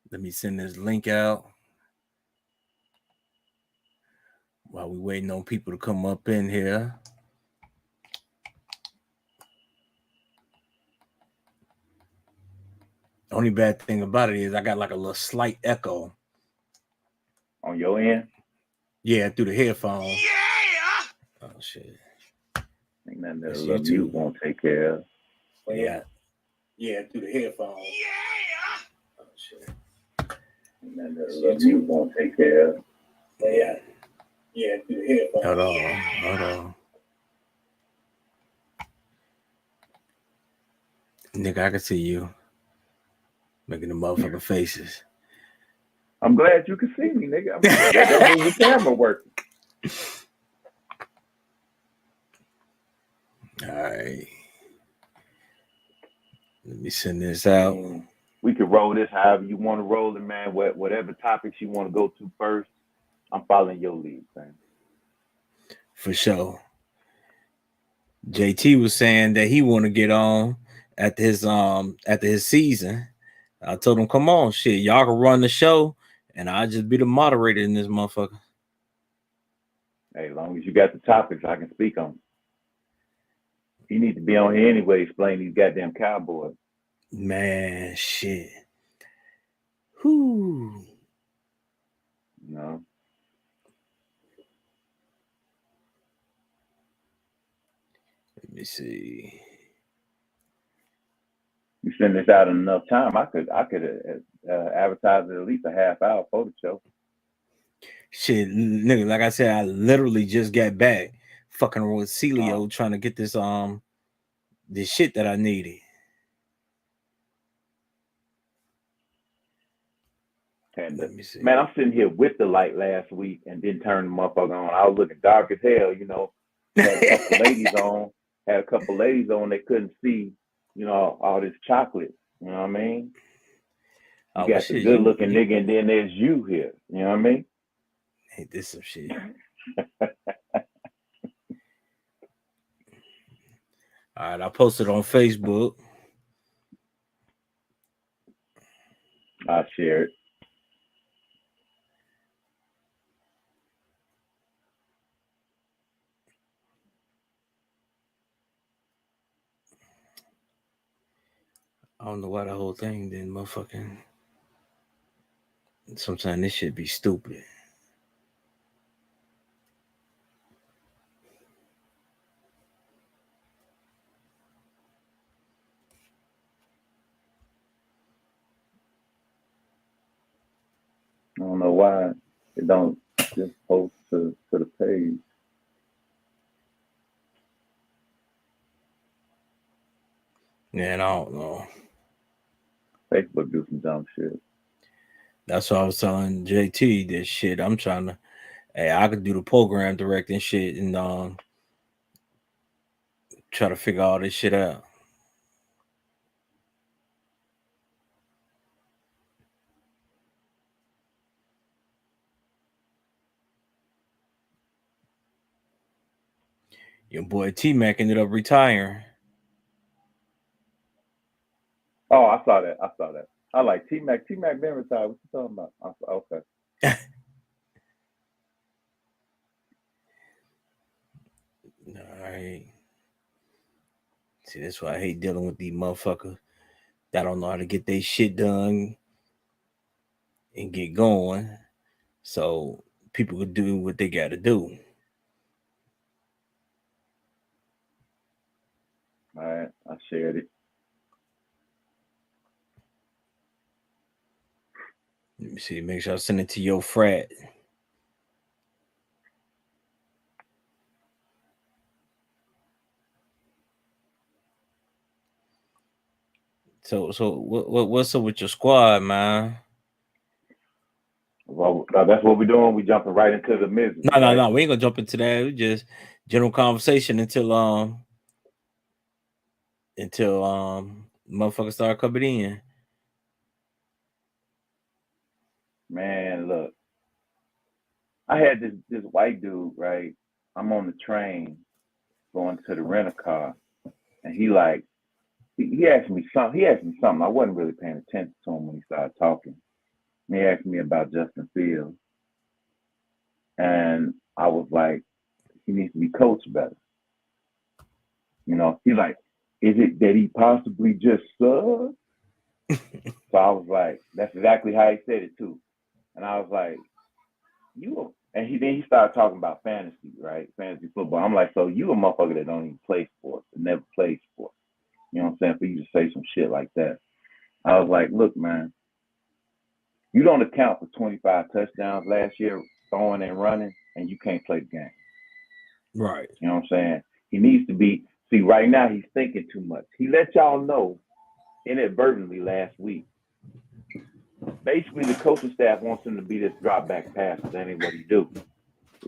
Let me send this link out while we waiting on people to come up in here. Only bad thing about it is I got like a little slight echo on your end. Yeah, through the headphones. Yeah. Oh shit. Ain't nothing that a That's little YouTube. mute won't take care of. Yeah. Yeah, through the headphones. Yeah. Oh shit. Ain't nothing that a little mute won't take care of. Yeah. Yeah, through the headphones. Hold on. Nigga, I can see you making the motherfucking faces. I'm glad you can see me, nigga. That means your camera working. All right. Let me send this out. We could roll this however you want to roll it, man. Whatever topics you want to go to first, I'm following your lead, man. For sure. JT was saying that he want to get on after his season. I told him, come on, shit, y'all can run the show, and I'll just be the moderator in this motherfucker. Hey, as long as you got the topics, I can speak on. He needs to be on here anyway, explain these goddamn Cowboys. Man, shit. Whoo. No. Let me see. You send this out in enough time, I could advertise it at least a half hour for the show. Shit, nigga, like I said, I literally just got back fucking with Celio trying to get this shit that I needed. Let me see. Man, I'm sitting here with the light last week and didn't turn the motherfucker on. I was looking dark as hell, you know. Had a couple ladies on. They couldn't see, you know, all this chocolate. You know what I mean? You got the good looking nigga, and then there's you here. You know what I mean? Hey, this some shit. All right, I posted on Facebook. I'll share it. I don't know why the whole thing didn't motherfucking. Sometimes this shit be stupid. I don't know why it don't just post to the page. Yeah, I don't know. Facebook do some dumb shit. That's why I was telling JT this shit. I'm trying to. Hey, I could do the program directing shit and try to figure all this shit out. Your boy T-Mac ended up retiring. Oh, I saw that. I like T-Mac. T-Mac been retired. What you talking about? Okay. All right. See, that's why I hate dealing with these motherfuckers that don't know how to get their shit done and get going. So people could do what they got to do. All right, I shared it. Let me see. Make sure I send it to your frat. So what's up with your squad, man? Well, that's what we're doing. We jumping right into the business. No. We ain't gonna jump into that. We just general conversation until motherfuckers start coming in. Man, look, I had this white dude, right? I'm on the train going to the rental car, and he asked me something. I wasn't really paying attention to him when he started talking. He asked me about Justin Fields, and I was like, he needs to be coached better. He's like, is it that he possibly just sucks? So I was like, that's exactly how he said it too. And I was like, and he started talking about fantasy, right? Fantasy football. I'm like, so you a motherfucker that don't even play sports, that never played sports. You know what I'm saying? For you to say some shit like that. I was like, look, man, you don't account for 25 touchdowns last year throwing and running, and you can't play the game. Right. You know what I'm saying? He needs to be, see, right now he's thinking too much. He let y'all know inadvertently last week. Basically, the coaching staff wants him to be this drop back passer. That ain't what he do.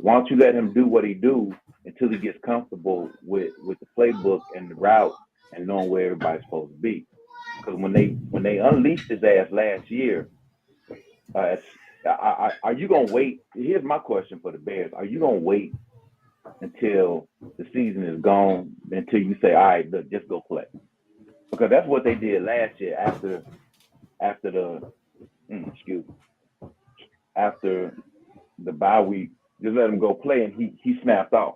Why don't you let him do what he do until he gets comfortable with the playbook and the route and knowing where everybody's supposed to be? Because when they unleashed his ass last year, are you gonna wait? Here's my question for the Bears: are you gonna wait until the season is gone until you say, all right, look, just go play? Because that's what they did last year after the bye week. Just let him go play, and he snapped off.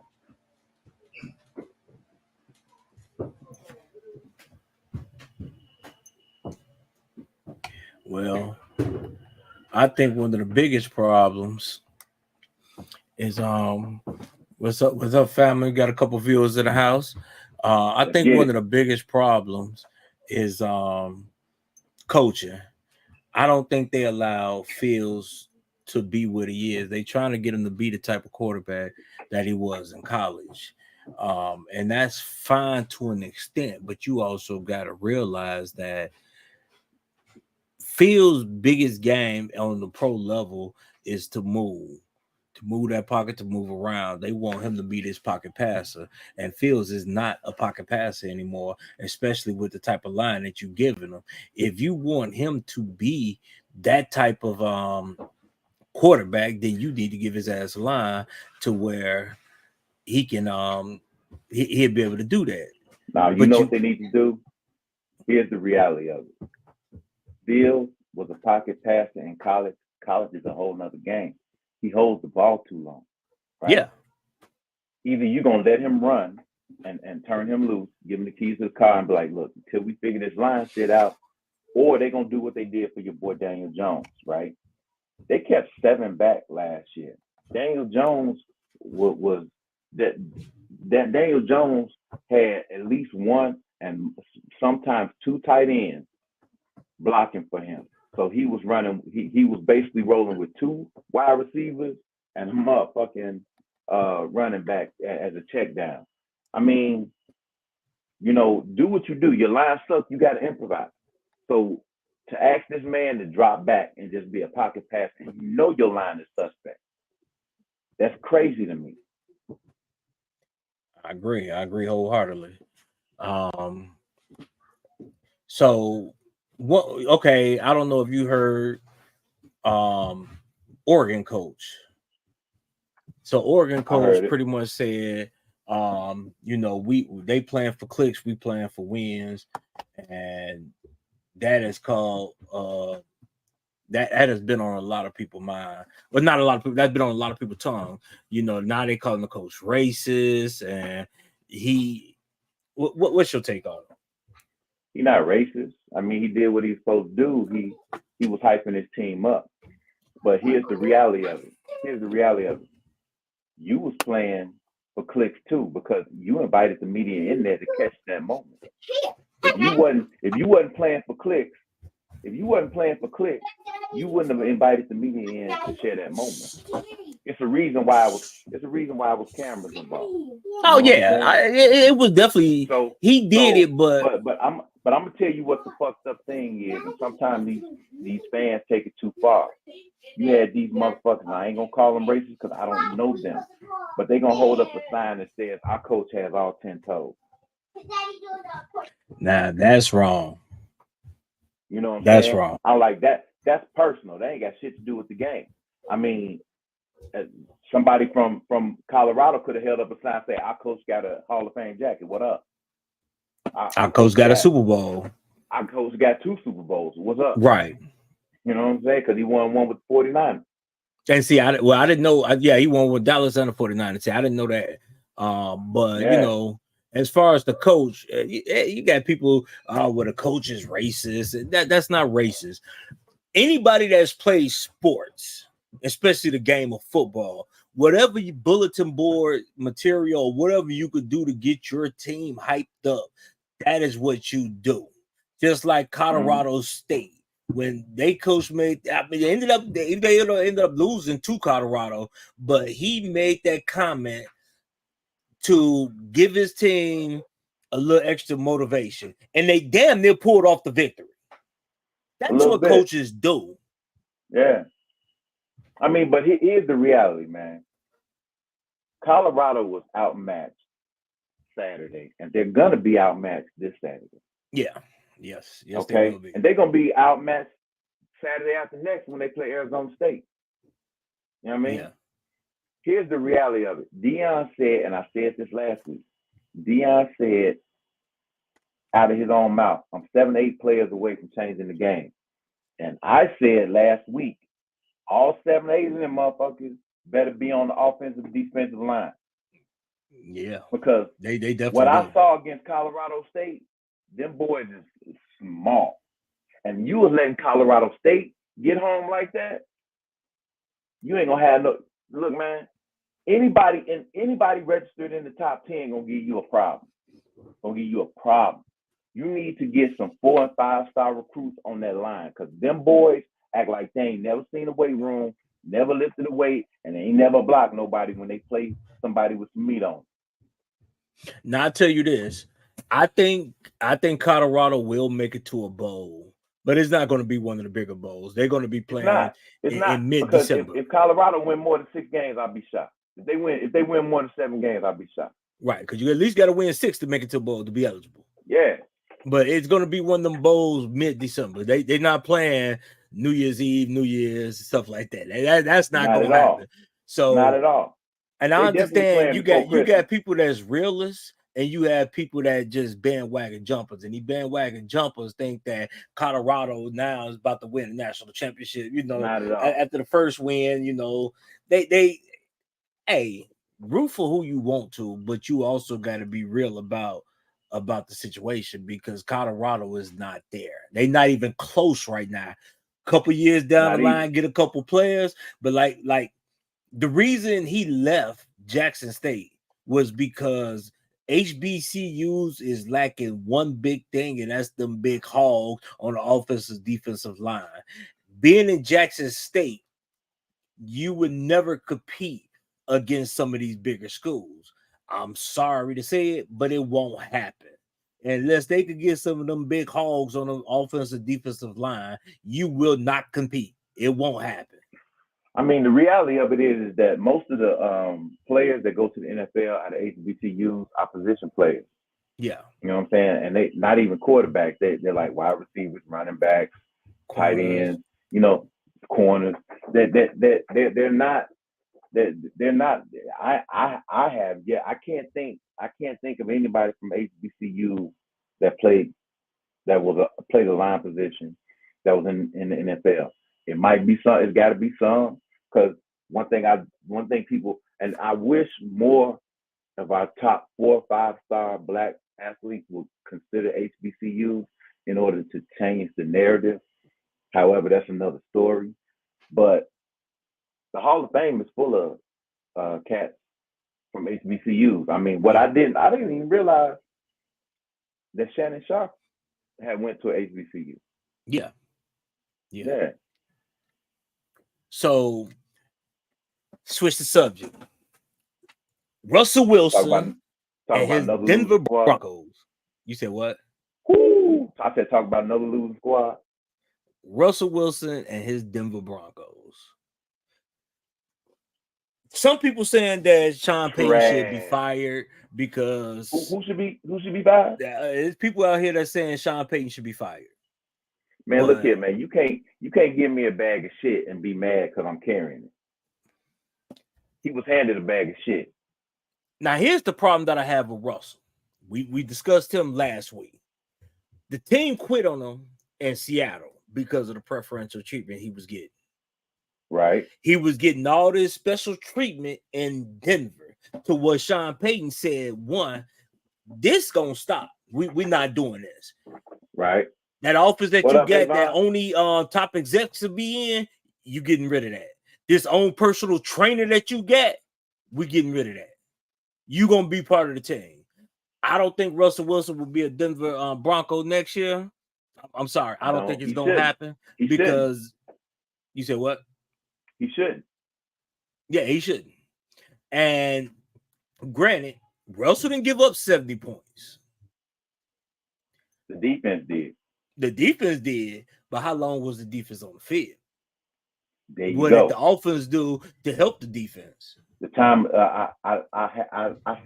Well, I think one of the biggest problems is what's up family? Got a couple viewers in the house. I think one of the biggest problems is coaching. I don't think they allow Fields to be what he is. They trying to get him to be the type of quarterback that he was in college. And that's fine to an extent, but you also got to realize that Fields' biggest game on the pro level is to move that pocket, to move around. They want him to be this pocket passer, and Fields is not a pocket passer anymore, especially with the type of line that you're giving him. If you want him to be that type of quarterback, then you need to give his ass a line to where he can he'll be able to do that. Now you know what they need to do. Here's the reality of it. Fields was a pocket passer in college. College is a whole nother game. He holds the ball too long, right? Yeah. Either you're going to let him run and turn him loose, give him the keys to the car and be like, look, until we figure this line shit out, or they're going to do what they did for your boy Daniel Jones, right? They kept 7 back last year. Daniel Jones was that Daniel Jones had at least 1 and sometimes 2 tight ends blocking for him. So he was running, he was basically rolling with 2 wide receivers and a motherfucking running back as a check down. I mean, do what you do. Your line sucks, you got to improvise. So to ask this man to drop back and just be a pocket passer, and your line is suspect. That's crazy to me. I agree wholeheartedly. So what? Okay, I don't know if you heard Oregon coach. So Oregon coach pretty much said, they playing for clicks, we playing for wins, and that is called that has been on a lot of people's mind, but not a lot of people. That's been on a lot of people's tongue. Now they calling the coach racist, and what's your take on it? He's not racist. I mean, he did what he's supposed to do. He was hyping his team up. But here's the reality of it. You was playing for clicks too, because you invited the media in there to catch that moment. If you wasn't playing for clicks, you wouldn't have invited the media in to share that moment. It's a reason why it was cameras involved. Oh yeah, it was definitely. So he did it, but I'm gonna tell you what the fucked up thing is, and sometimes these fans take it too far. You had these motherfuckers. I ain't gonna call them racist because I don't know them, but they gonna hold up a sign that says our coach has all 10 toes. Nah, that's wrong. You know what I'm saying? That's wrong. I like that. That's personal. That ain't got shit to do with the game. I mean, somebody from Colorado could have held up a sign say, our coach got a Hall of Fame jacket. What up? Our coach got a Super Bowl. Our coach got 2 Super Bowls. What's up? Right. You know what I'm saying? Because he won one with the 49ers. And see, I didn't know. He won with Dallas and the 49ers. See, I didn't know that. But as far as the coach, you got people where the coach is racist. That's not racist. Anybody that's played sports, especially the game of football, whatever you bulletin board material, whatever you could do to get your team hyped up, that is what you do. Just like Colorado State, when they coach made, they ended up losing to Colorado, but he made that comment to give his team a little extra motivation, and they damn near pulled off the victory. That's what coaches do. Yeah. I mean, but here's the reality, man. Colorado was outmatched Saturday, and they're gonna be outmatched this Saturday. Yeah. Yes. Okay. They will be. And they're gonna be outmatched Saturday after next when they play Arizona State. You know what I mean? Yeah. Here's the reality of it. Deion said, and I said this last week. Deion said out of his own mouth, I'm 7 to 8 players away from changing the game. And I said last week, all 7 to 8 of them motherfuckers better be on the offensive and defensive line. Yeah. Because they definitely what I saw against Colorado State, them boys is small. And you was letting Colorado State get home like that, you ain't gonna have no look, man. Anybody registered in the top 10 gonna give you a problem. You need to get some 4 and 5 star recruits on that line because them boys act like they ain't never seen a weight room, never lifted a weight, and they ain't never blocked nobody when they play somebody with some meat on. Now I tell you this, I think Colorado will make it to a bowl, but it's not going to be one of the bigger bowls. They're going to be playing in mid-December. If Colorado win more than 6 games, I'll be shocked. If they win more than 7 games, I'll be shocked. Right, because you at least got to win 6 to make it to a bowl to be eligible. Yeah. But it's going to be one of them bowls mid-December. They're not playing New Year's Eve, New Year's, stuff like that. That's not going to happen. So not at all. And I understand you got people that's realists and you have people that just bandwagon jumpers. And these bandwagon jumpers think that Colorado now is about to win the national championship. Not at all. After the first win, they root for who you want to, but you also got to be real about the situation because Colorado is not there. They're not even close right now. Couple years down the line, get a couple players, but like the reason he left Jackson State was because HBCUs is lacking one big thing, and that's them big hogs on the offensive defensive line. Being in Jackson State, you would never compete against some of these bigger schools. I'm sorry to say it, but it won't happen. Unless they could get some of them big hogs on the offensive defensive line, you will not compete. It won't happen. I mean, the reality of it is that most of the players that go to the NFL out of HBCUs are position players. Yeah. You know what I'm saying? And they not even quarterbacks. They're like wide receivers, running backs, tight ends, corners. They're not. I can't think of anybody from HBCU that played the line position that was in the NFL. It might be some. It's got to be some. Because one thing people, and I wish more of our top 4 or 5 star Black athletes would consider HBCUs in order to change the narrative. However, that's another story. But the Hall of Fame is full of cats from HBCUs. I mean, I didn't even realize that Shannon Sharp had went to an HBCU. Yeah. So, switch the subject. Russell Wilson and his Denver Broncos. You said what? I said talk about another losing squad. Russell Wilson and his Denver Broncos. Some people saying that Sean Payton should be fired because who should be fired? There's people out here that saying Sean Payton should be fired. Man, look here, man. You can't give me a bag of shit and be mad because I'm carrying it. He was handed a bag of shit. Now, here's the problem that I have with Russell. We discussed him last week. The team quit on him in Seattle because of the preferential treatment he was getting. Right. He was getting all this special treatment in Denver to what Sean Payton said, one, this gonna stop. We're not doing this. Right. That office that What you up, get Avon? that only top execs will be in, you getting rid of that. This own personal trainer that you get, we getting rid of that. You gonna be part of the team. I don't think Russell Wilson will be a Denver Bronco next year. I'm sorry, I don't think it's gonna happen because you said what? He shouldn't. Yeah, he shouldn't. And granted, Russell didn't give up 70 points. The defense did. The defense did, but how long was the defense on the field? There you what go. did the offense do to help the defense? The time I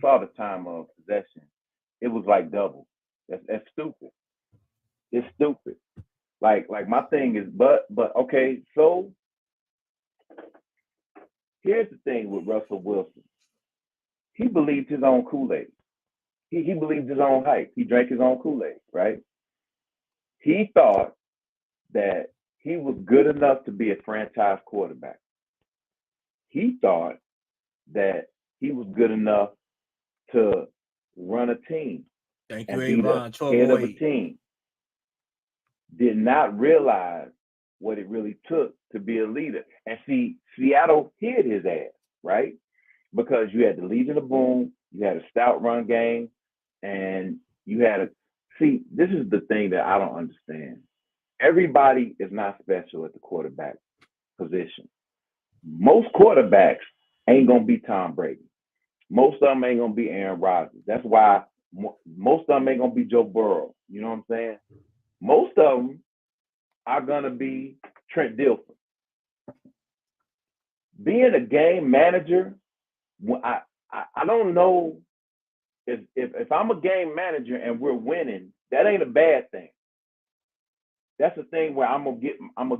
saw the time of possession. It was like double. That's stupid. It's stupid. Like my thing is, but okay. So here's the thing with Russell Wilson. He believed his own Kool-Aid. He believed his own hype. He drank his own Kool-Aid, right? He thought that he was good enough to be a franchise quarterback. He thought that he was good enough to run a team and be the head of a team. Did not realize what it really took to be a leader. And see, Seattle hid his ass, right? Because you had the Legion of Boom, you had a stout run game, and you had see, this is the thing that I don't understand. Everybody is not special at the quarterback position. Most quarterbacks ain't gonna be Tom Brady. Most of them ain't gonna be Aaron Rodgers. That's why most of them ain't gonna be Joe Burrow. You know what I'm saying? Most of them are gonna be Trent Dilfer. Being a game manager, I don't know if I'm a game manager and we're winning, that ain't a bad thing. That's the thing where I'm gonna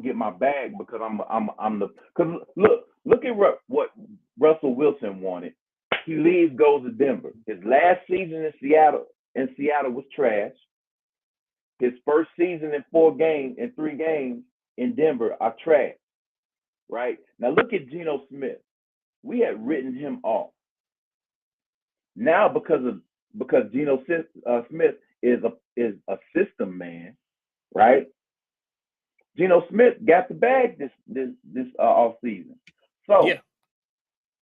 get my bag because I'm the because look at what Russell Wilson wanted. He leaves, goes to Denver. His last season in Seattle was trash. His first season in 3 games in Denver are trash. Right? Now look at Geno Smith. We had written him off. Now because Geno Smith is a system man, right? Geno Smith got the bag this off season. So yeah.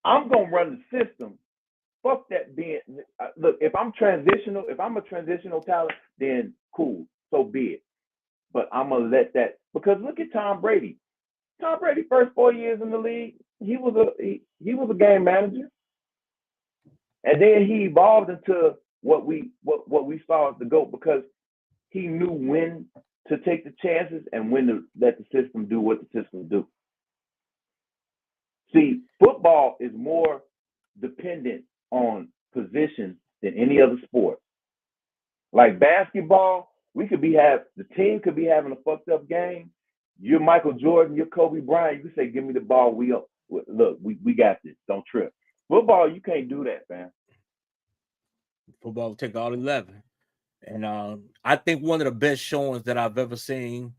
I'm gonna run the system. Fuck that being look, if I'm a transitional talent, then cool, so be it. But I'm gonna let that because look at Tom Brady. Tom Brady first 4 years in the league, he was a game manager. And then he evolved into what we saw as the GOAT because he knew when to take the chances and when to let the system do what the system do. See, football is more dependent on position than any other sport. Like basketball, the team could be having a fucked up game. You're Michael Jordan, you're Kobe Bryant. You can say, "Give me the ball. We got this. Don't trip." Football, you can't do that, man. Football will take all 11. And I think one of the best showings that I've ever seen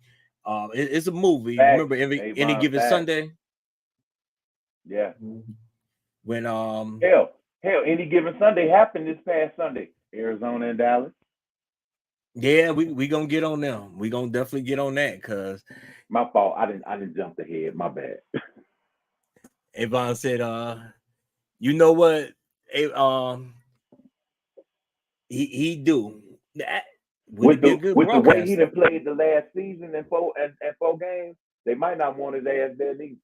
is a movie. Fact. Remember Any Given Sunday? Yeah. When hell, Any Given Sunday happened this past Sunday. Arizona and Dallas. Yeah, we gonna get on them. We gonna definitely get on that because my fault. I didn't jump ahead. My bad. Avon said, you know what? He do that with the way he done played the last season and 4 games. They might not want his ass there neither.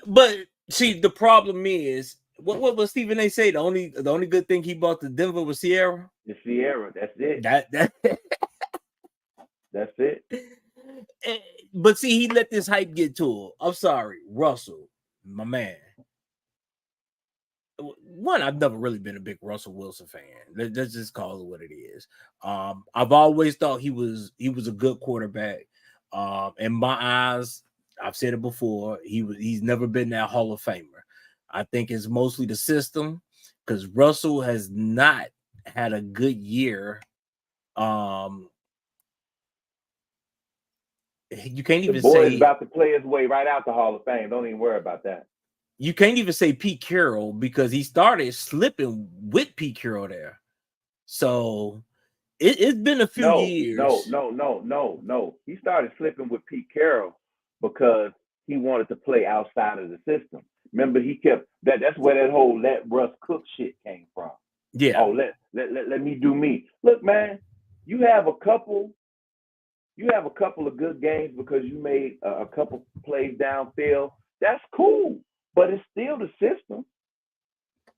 But see, the problem is what was Stephen A. say? The only good thing he bought to Denver was Sierra. The Sierra, that's it. That's it. But see, he let this hype get to him. I'm sorry, Russell, my man. One, I've never really been a big Russell Wilson fan. Let's just call it what it is. I've always thought he was a good quarterback. In my eyes, I've said it before. He's never been that Hall of Famer. I think it's mostly the system because Russell has not had a good year. You can't The even boy is say about to play his way right out the Hall of Fame. Don't even worry about that. you can't even say Pete Carroll because he started slipping with Pete Carroll there. So it's been a few No. years. He started slipping with Pete Carroll because he wanted to play outside of the system. Remember, he kept that's where that whole let Russ cook shit came from. Yeah. Oh, let me do me. Look, man, you have a couple of good games because you made a couple plays downfield. That's cool, but it's still the system.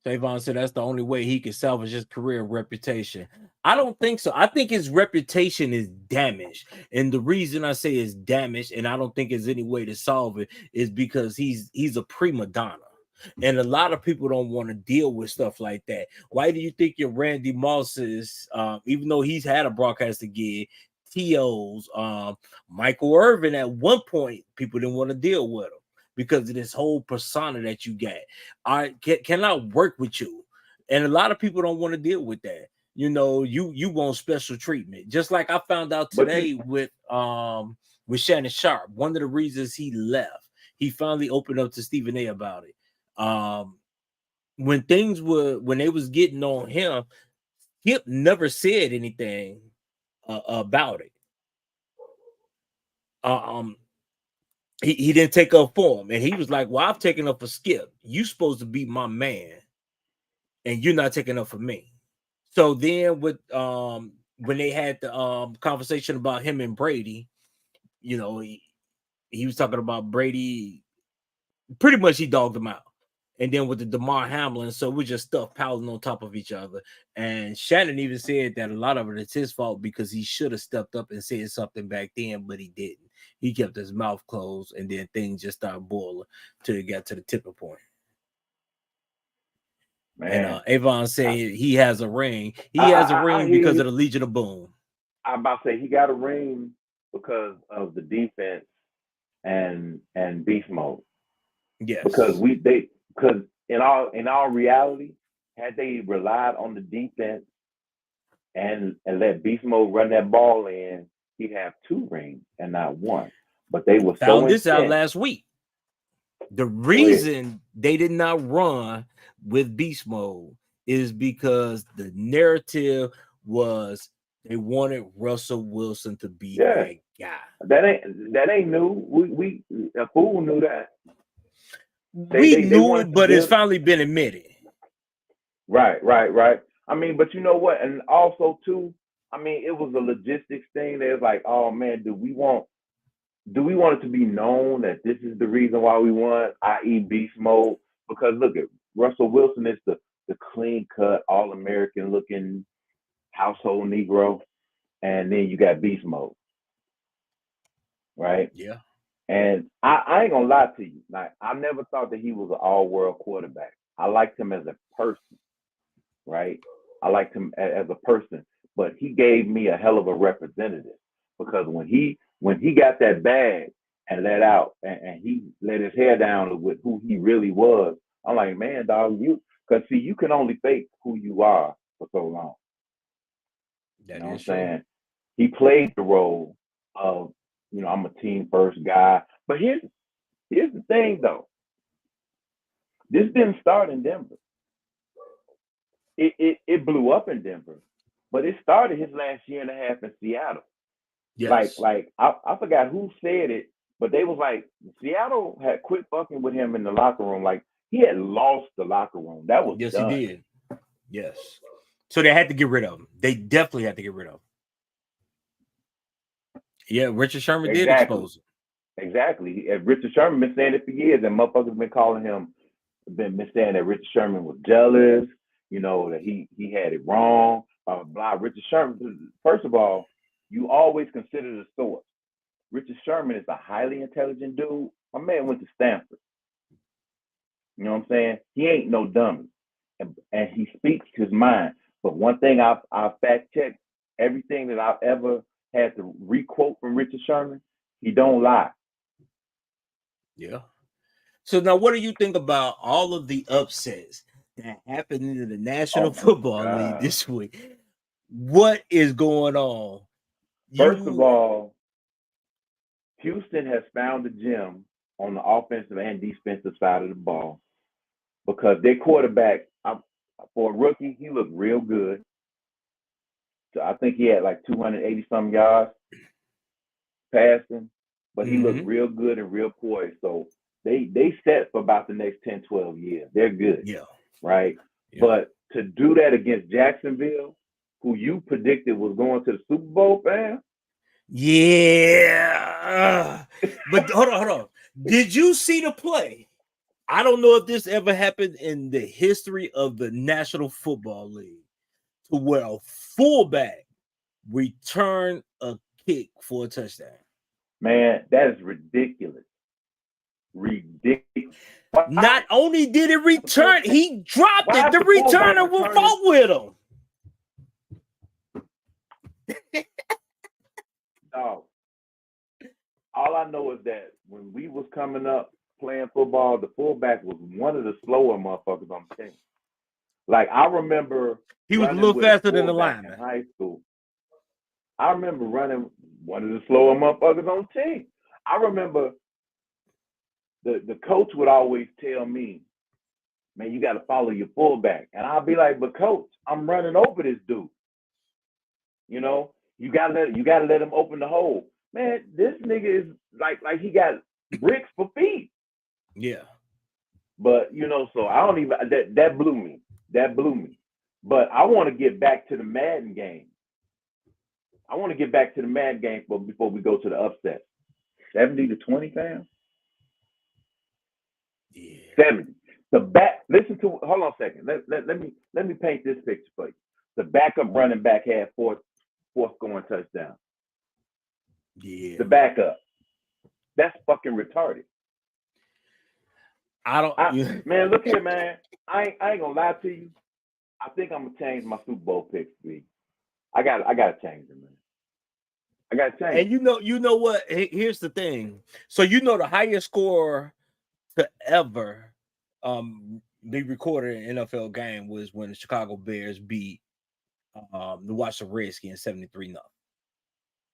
Savon said that's the only way he can salvage his career and reputation. I don't think so. I think his reputation is damaged. And the reason I say it's damaged, and I don't think there's any way to solve it, is because he's a prima donna. And a lot of people don't want to deal with stuff like that. Why do you think your Randy Mosses, even though he's had a broadcaster gig, TOs, Michael Irvin at one point, people didn't want to deal with him because of this whole persona that you got. I cannot work with you, and a lot of people don't want to deal with that. You want special treatment, just like I found out today with Shannon Sharp. One of the reasons he left, he finally opened up to Stephen A about it. When they was getting on him, Skip never said anything about it. He didn't take up for him, and he was like, well, I've taken up for Skip. You supposed to be my man, and you're not taking up for me. So then with when they had the conversation about him and Brady, he was talking about Brady. Pretty much he dogged him out. And then with the DeMar Hamlin, so we just stuff piling on top of each other. And Shannon even said that a lot of it is his fault because he should have stepped up and said something back then, but he didn't. He kept his mouth closed, and then things just started boiling till it got to the tipping point. Man. And Avon said he has a ring. He has a ring because of the Legion of Boom. I'm about to say he got a ring because of the defense and beast mode. Yes. Because in all reality, had they relied on the defense and let beast mode run that ball in, he'd have 2 rings and not 1. But they were found this out last week. The reason they did not run with beast mode is because the narrative was they wanted Russell Wilson to be that guy. That ain't new. We a fool knew that. We knew it, but it's finally been admitted. Right. I mean, but you know what? And also too, I mean, it was a logistics thing. There's like, oh man, do we want it to be known that this is the reason why we won, i.e. beast mode? Because look at Russell Wilson is the clean cut, all American looking household Negro, and then you got beast mode, right? Yeah. And I ain't gonna lie to you, like I never thought that he was an all-world quarterback. I liked him as a person, right? I liked him as a person, but he gave me a hell of a representative because when he got that bag and let out and he let his hair down with who he really was, I'm like, man, dog, because see, you can only fake who you are for so long. You know what I'm saying? He played the role of, I'm a team first guy. But here's the thing though. This didn't start in Denver. It blew up in Denver, but it started his last year and a half in Seattle. Yes. Like I forgot who said it, but they was like Seattle had quit fucking with him in the locker room. Like he had lost the locker room. That was done. He did. Yes. So they had to get rid of him. They definitely had to get rid of him. Yeah, Richard Sherman did expose him. Exactly. Richard Sherman been saying it for years, and motherfuckers been calling him, been saying that Richard Sherman was jealous, that he had it wrong, blah, blah, blah. Richard Sherman, first of all, you always consider the source. Richard Sherman is a highly intelligent dude. My man went to Stanford. You know what I'm saying? He ain't no dummy. And he speaks his mind. But one thing I've fact checked, everything that I've ever had to requote from Richard Sherman, he don't lie. Yeah. So now what do you think about all of the upsets that happened in the National Football League this week? What is going on? First of all, Houston has found the gem on the offensive and defensive side of the ball because their quarterback, for a rookie, he looked real good. So I think he had like 280 some yards passing, but he looked real good and real poised. So they set for about the next 10, 12 years. They're good. Yeah. Right? Yeah. But to do that against Jacksonville, who you predicted was going to the Super Bowl, fam? Yeah. But hold on. Did you see the play? I don't know if this ever happened in the history of the National Football League to where a fullback returned a kick for a touchdown. Man, that is ridiculous. Ridiculous. Not only did it return, he dropped it. The returner will fought with him. No. All I know is that when we was coming up playing football, the fullback was one of the slower motherfuckers on the team. Like I remember he was a little faster than the lineman in high school. I remember running one of the slower motherfuckers on the team. I remember the coach would always tell me, man, you got to follow your fullback. And I'll be like, but coach, I'm running over this dude. You know, you gotta let him open the hole. Man, this nigga is like he got bricks for feet. Yeah. But you know, so I don't even that blew me. That blew me. But I want to get back to the Madden game. Before we go to the upset. 70-20, fam. Yeah. 70. The back. Listen to. Hold on a second. Let me paint this picture for you. The backup running back had fourth going touchdown. Yeah. The backup. That's fucking retarded. Man, look here, man. I ain't gonna lie to you. I think I'm gonna change my Super Bowl picks, B. I gotta change them, man. I gotta change. And you know what? Here's the thing. So the highest score to ever be recorded in an NFL game was when the Chicago Bears beat the Washington Redskins 73-0.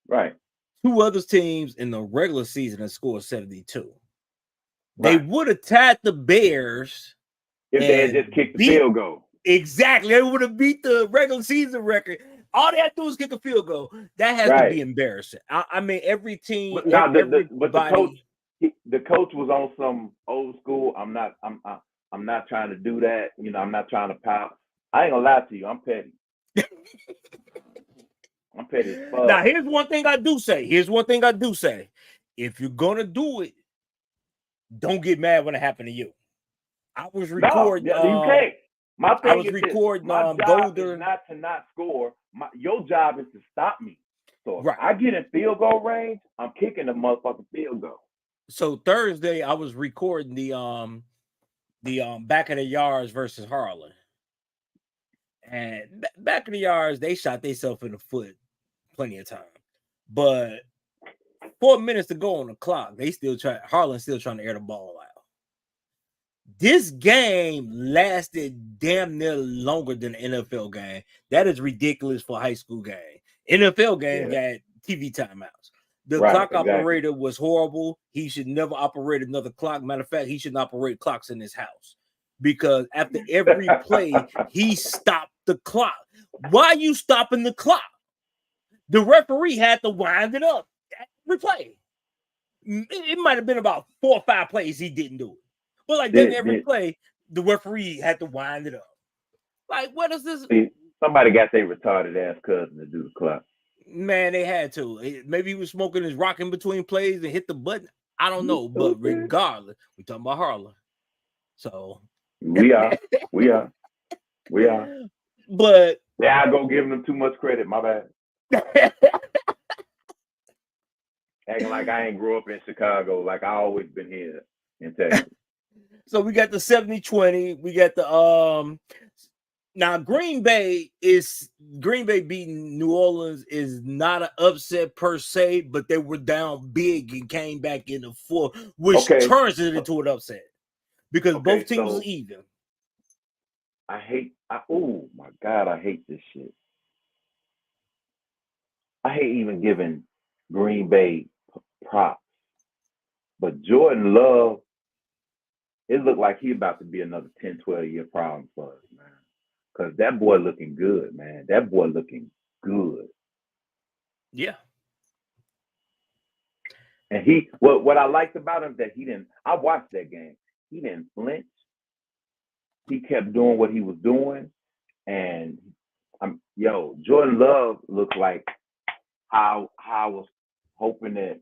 Right. Two other teams in the regular season have scored 72. They would have tied the Bears if they had just kicked the field goal. Exactly. They would have beat the regular season record. All they had to do is kick a field goal. That has to be embarrassing. I mean, every team. But the coach was on some old school. I'm not trying to do that. You know, I'm not trying to pout. I ain't gonna lie to you. I'm petty. I'm petty as fuck. Now, here's one thing I do say. If you're gonna do it, don't get mad when it happened to you. I was recording. No, you can't. My thing I was recording. My job is not score. Your job is to stop me. So if I get in field goal range, I'm kicking the motherfucking field goal. So Thursday, I was recording the back of the yards versus Harlan, and back of the yards they shot themselves in the foot plenty of time, but 4 minutes to go on the clock, Harlan's still trying to air the ball out. This game lasted damn near longer than an NFL game. That is ridiculous for a high school game. NFL game got TV timeouts. The clock operator was horrible. He should never operate another clock. Matter of fact, he shouldn't operate clocks in his house because after every play, he stopped the clock. Why are you stopping the clock? The referee had to wind it up. Replay. It might have been about 4 or 5 plays he didn't do it. But like every play, the referee had to wind it up. Like, what is this? Somebody got their retarded ass cousin to do the clock. Man, they had to. Maybe he was smoking his rock in between plays and hit the button. I don't know. But regardless, we're talking about Harlan. So we are. But I go giving them too much credit. My bad. Acting like I ain't grew up in Chicago, like I always been here in Texas. So we got the 70-20. We got the now Green Bay beating New Orleans is not an upset per se, but they were down big and came back in the fourth, which turns it into an upset because both teams was even. Oh my God, I hate this shit. I hate even giving Green Bay props But Jordan Love, it looked like he about to be another 10, 12-year problem for us, man. Because that boy looking good, man. That boy looking good. Yeah. And what I liked about him that he didn't. I watched that game. He didn't flinch. He kept doing what he was doing, and Jordan Love looked like how I was hoping that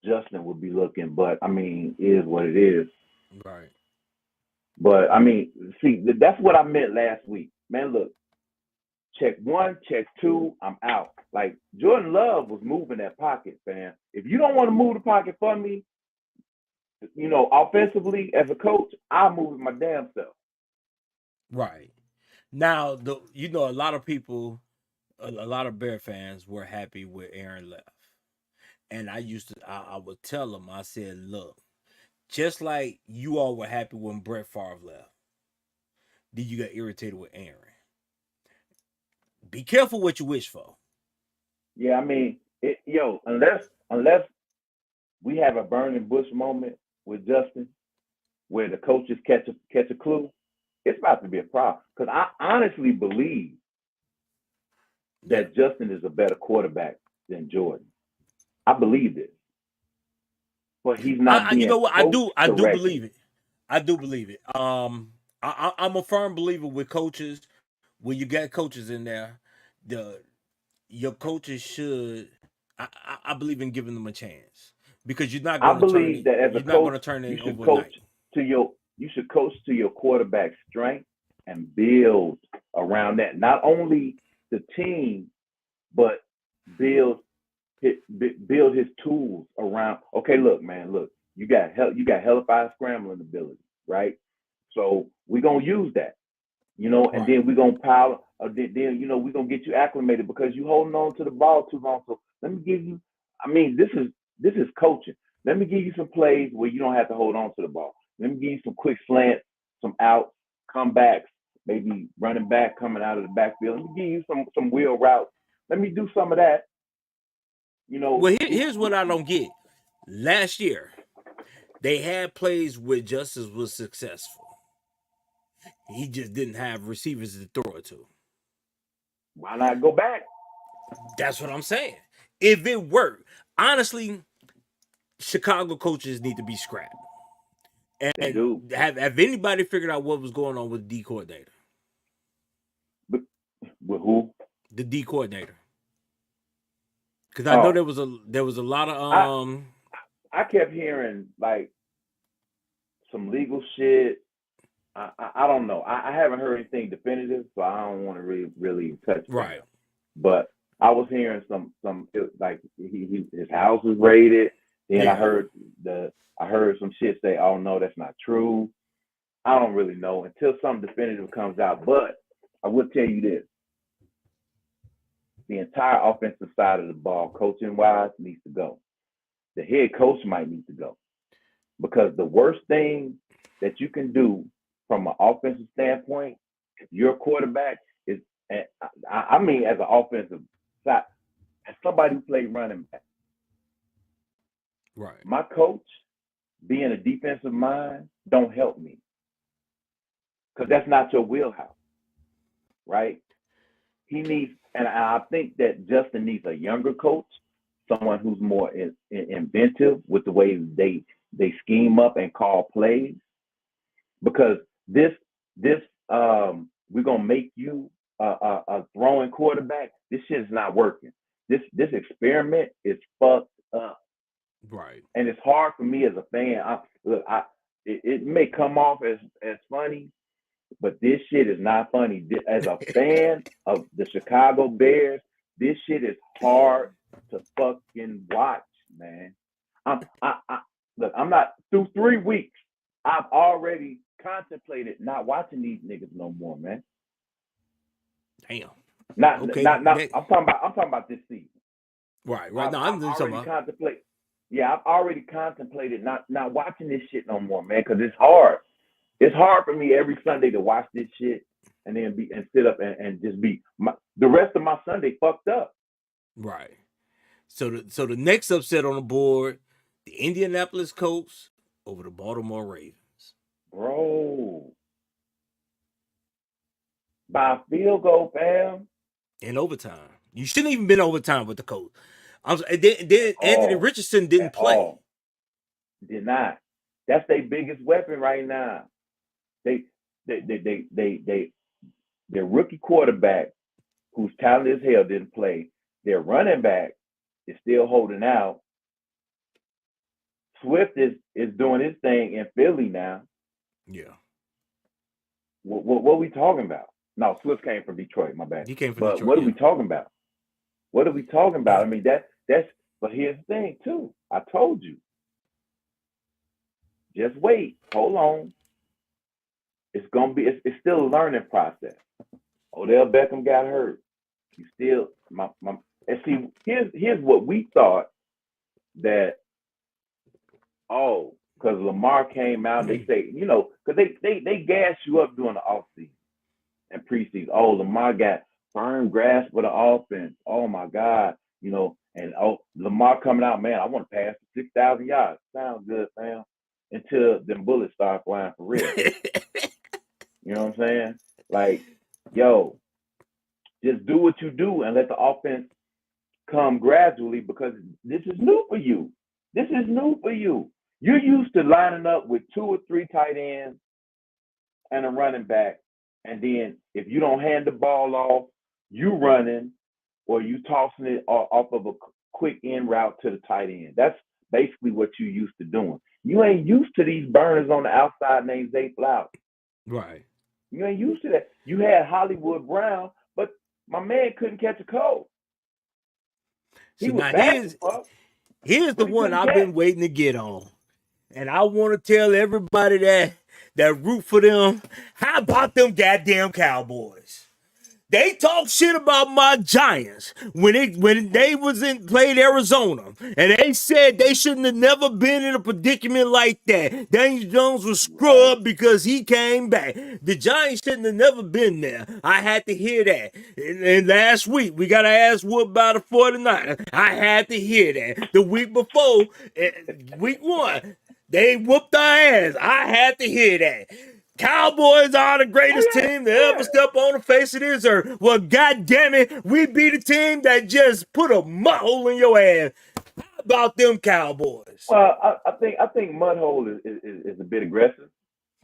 Justin would be looking. But I mean, it is what it is. Right. But I mean, see, that's what I meant last week, man. Look, check 1, check 2, I'm out. Like Jordan Love was moving that pocket, fam. If you don't want to move the pocket for me, offensively as a coach, I'll move it my damn self. Right. Now, a lot of people, a lot of Bear fans were happy with Aaron left. And I would tell them, I said, look, just like you all were happy when Brett Favre left, then you got irritated with Aaron. Be careful what you wish for. Yeah, I mean, unless we have a burning bush moment with Justin, where the coaches catch a clue, it's about to be a problem. Because I honestly believe that Justin is a better quarterback than Jordan. I believe this, but he's not being. You know what? I do correctly. believe it. I do believe it. I'm a firm believer with coaches. When you got coaches in there, your coaches should. I believe in giving them a chance because you're not I going to turn believe it. that as a You're not going coach, to turn you it should overnight. you should coach to your quarterback's strength and build around that. Not only the team, but build his tools around. Okay, look, man, look, you got hellified scrambling ability, right? So we're gonna use that, and then we're gonna pile. Then we're gonna get you acclimated because you holding on to the ball too long. So let me give you. I mean, this is coaching. Let me give you some plays where you don't have to hold on to the ball. Let me give you some quick slants, some outs, comebacks, maybe running back coming out of the backfield. Let me give you some wheel routes. Let me do some of that. Well, here's what I don't get. Last year, they had plays where Justice was successful. He just didn't have receivers to throw it to. Why not go back? That's what I'm saying. If it worked, honestly, Chicago coaches need to be scrapped. They And do. have anybody figured out what was going on with the D coordinator? But with who? The D coordinator. Because I know Oh, there was a lot of I kept hearing like some legal shit. I don't know. I haven't heard anything definitive, so I don't want to really touch on right. it. But I was hearing some like his house was raided. Then I heard some shit say, "Oh no, that's not true." I don't really know until something definitive comes out. But I will tell you this: the entire offensive side of the ball, coaching wise, needs to go. The head coach might need to go because the worst thing that you can do from an offensive standpoint, if you're a quarterback, is I mean as an offensive side, as somebody who played running back. Right. My coach, being a defensive mind, don't help me because that's not your wheelhouse, right? He needs, and I think that Justin needs a younger coach, someone who's more inventive with the way they scheme up and call plays, because this we're gonna make you a throwing quarterback. This shit is not working. This experiment is fucked up. Right. And it's hard for me as a fan. It may come off as funny, but this shit is not funny. As a fan of the Chicago Bears, this shit is hard to fucking watch, man. Look, I'm not through 3 weeks. I've already contemplated not watching these niggas no more, man. Damn. Not, okay. not. I'm talking about this season. Right. I've already contemplated. Yeah, I've already contemplated not watching this shit no more, man, because it's hard. It's hard for me every Sunday to watch this shit and then sit up and just be the rest of my Sunday fucked up. Right. So the next upset on the board, The Indianapolis Colts over the Baltimore Ravens. Bro. By a field goal, fam. In overtime. You shouldn't even been overtime with the Colts. Then Anthony Richardson didn't play. Did not. That's their biggest weapon right now. Their rookie quarterback, who's talented as hell, didn't play. Their running back is still holding out. Swift is doing his thing in Philly now. Yeah. What are we talking about? No, Swift came from Detroit. My bad. He came from But Detroit. What are we talking about? What are we talking about? I mean, that's. But here's the thing too. I told you. Just wait. Hold on. It's gonna be. It's still a learning process. Odell Beckham got hurt. You still and see. Here's what we thought that. Oh, because Lamar came out, they say, because they gas you up during the offseason and preseason. Oh, Lamar got firm grasp of the offense. Oh my God, and Lamar coming out, man, I want to pass for 6,000 yards. Sounds good, fam. Until them bullets start flying for real. You know what I'm saying? Like, yo, just do what you do and let the offense come gradually, because this is new for you. This is new for you. You're used to lining up with 2 or 3 tight ends and a running back, and then if you don't hand the ball off, you running or you tossing it off of a quick in route to the tight end. That's basically what you're used to doing. You ain't used to these burners on the outside named Zay Flowers. Right. You ain't used to that. You had Hollywood Brown, but my man couldn't catch a cold. He So was now fast, here's the one I've been waiting to get on. And I want to tell everybody that root for them, how about them goddamn Cowboys? They talk shit about my Giants when they played Arizona, and they said they shouldn't have never been in a predicament like that. Daniel Jones was scrubbed because he came back. The Giants shouldn't have never been there. I had to hear that. And last week we got our ass whooped by the 49ers. I had to hear that. The week before, week 1, they whooped our ass. I had to hear that. Cowboys are the greatest team to ever step on the face of this earth. Well, goddamn it, we beat a team that just put a mud hole in your ass. How about them Cowboys? Well, I think mud hole is a bit aggressive.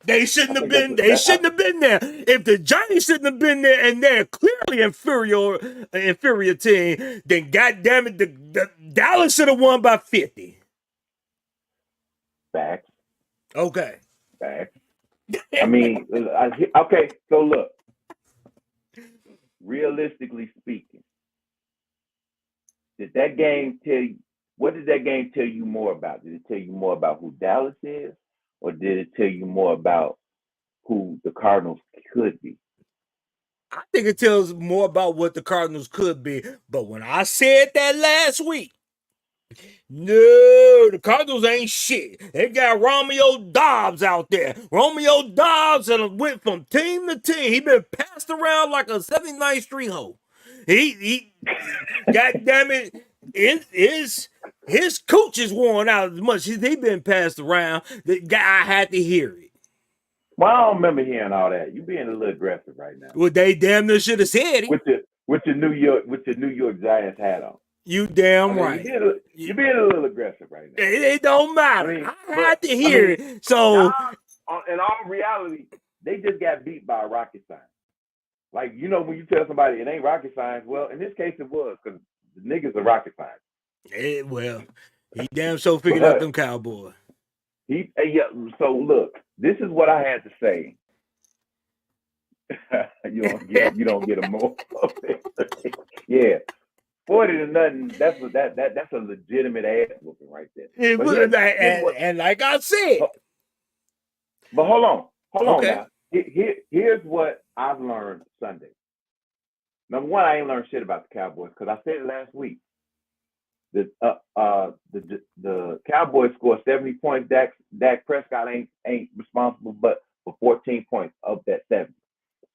They shouldn't have been. They shouldn't have been there. If the Giants shouldn't have been there, and they're clearly inferior team, then goddamn it, the Dallas should have won by 50. Facts. Okay. Facts. I mean, okay. So look, realistically speaking, did that game tell you? What did that game tell you more about? Did it tell you more about who Dallas is, or did it tell you more about who the Cardinals could be? I think it tells more about what the Cardinals could be. But when I said that last week, no, the Cardinals ain't shit. They got Romeo Dobbs out there. Romeo Dobbs went from team to team. He been passed around like a 79th Street hoe. He God damn it, his coach is worn out as much as he been passed around. The guy had to hear it. Well, I don't remember hearing all that. You being a little aggressive right now. Well, they damn near should have said it. With your New York Giants hat on. You damn right. You're being a little aggressive right now. It don't matter. I had to hear it. So, in all reality, they just got beat by a rocket science. Like, when you tell somebody it ain't rocket science, well, in this case it was, because the niggas are rocket science. Well, he damn sure figured out them Cowboys. So look, this is what I had to say. you don't get a more. Yeah. 40-0. That's a legitimate ass whooping right there. And like I said. But hold on now. Here's what I've learned Sunday. Number one, I ain't learned shit about the Cowboys because I said it last week. The Cowboys scored 70 points. Dak Prescott ain't responsible but for 14 points of that 70.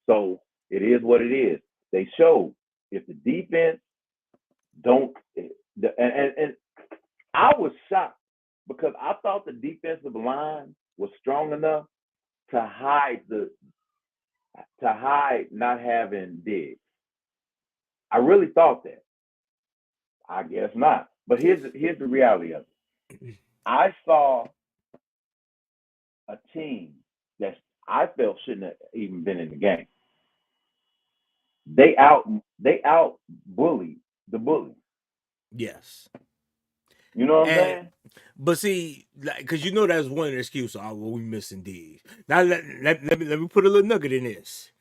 So it is what it is. They showed if the defense don't, and I was shocked because I thought the defensive line was strong enough to hide not having Diggs. I really thought that. I guess not. But here's the reality of it. I saw a team that I felt shouldn't have even been in the game. They out bullied the bully. Yes. You know what I'm saying? But see, because that's one of the excuses. Oh, well, we missing Diggs. Now let me put a little nugget in this.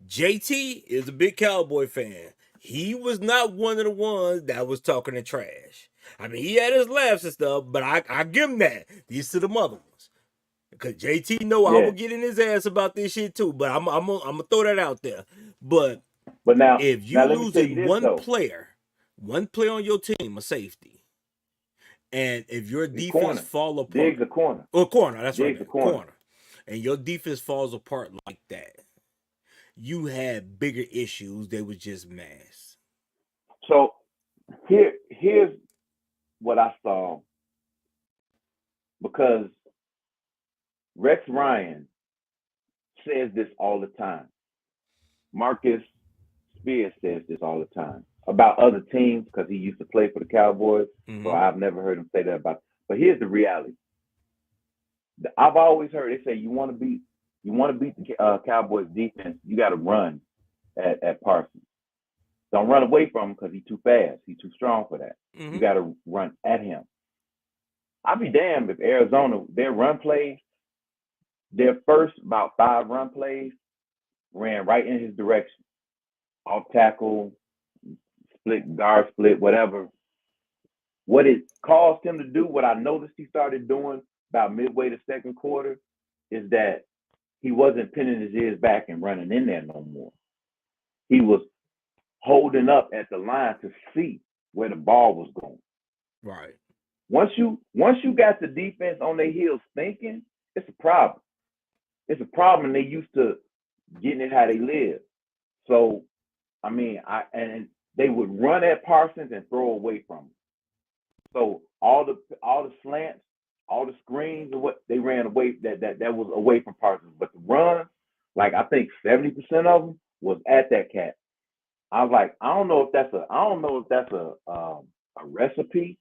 JT is a big Cowboy fan. He was not one of the ones that was talking the trash. I mean, he had his laughs and stuff, but I give him that. These to the other ones. Because JT know I Yeah. would get in his ass about this shit too. But I'm gonna throw that out there. But Now if you let me tell you losing this though. one player on your team, a safety, and if your He's defense corner. fall Diggs apart, a corner. corner, that's right, Diggs a man, corner. corner, and your defense falls apart like that, you had bigger issues. They was just mass. So here's what I saw, because Rex Ryan says this all the time. Marcus Spears says this all the time about other teams because he used to play for the Cowboys. So I've never heard him say that about. But here's the reality. I've always heard they say you want to beat the Cowboys defense, you got to run at Parsons. Don't run away from him because he's too fast. He's too strong for that. You got to run at him. I'd be damned if Arizona, their run plays, their first about 5 run plays ran right in his direction. Off tackle, split, guard split, whatever. What it caused him to do, what I noticed he started doing about midway the second quarter, is that he wasn't pinning his ears back and running in there no more. He was holding up at the line to see where the ball was going. Right. Once you got the defense on their heels thinking, it's a problem. It's a problem, and they used to getting it how they live. So, I mean, and they would run at Parsons and throw away from him. So all the slants, all the screens, or what they ran away that was away from Parsons. But the run, like I think 70% of them was at that cat. I was like, I don't know if that's a recipe,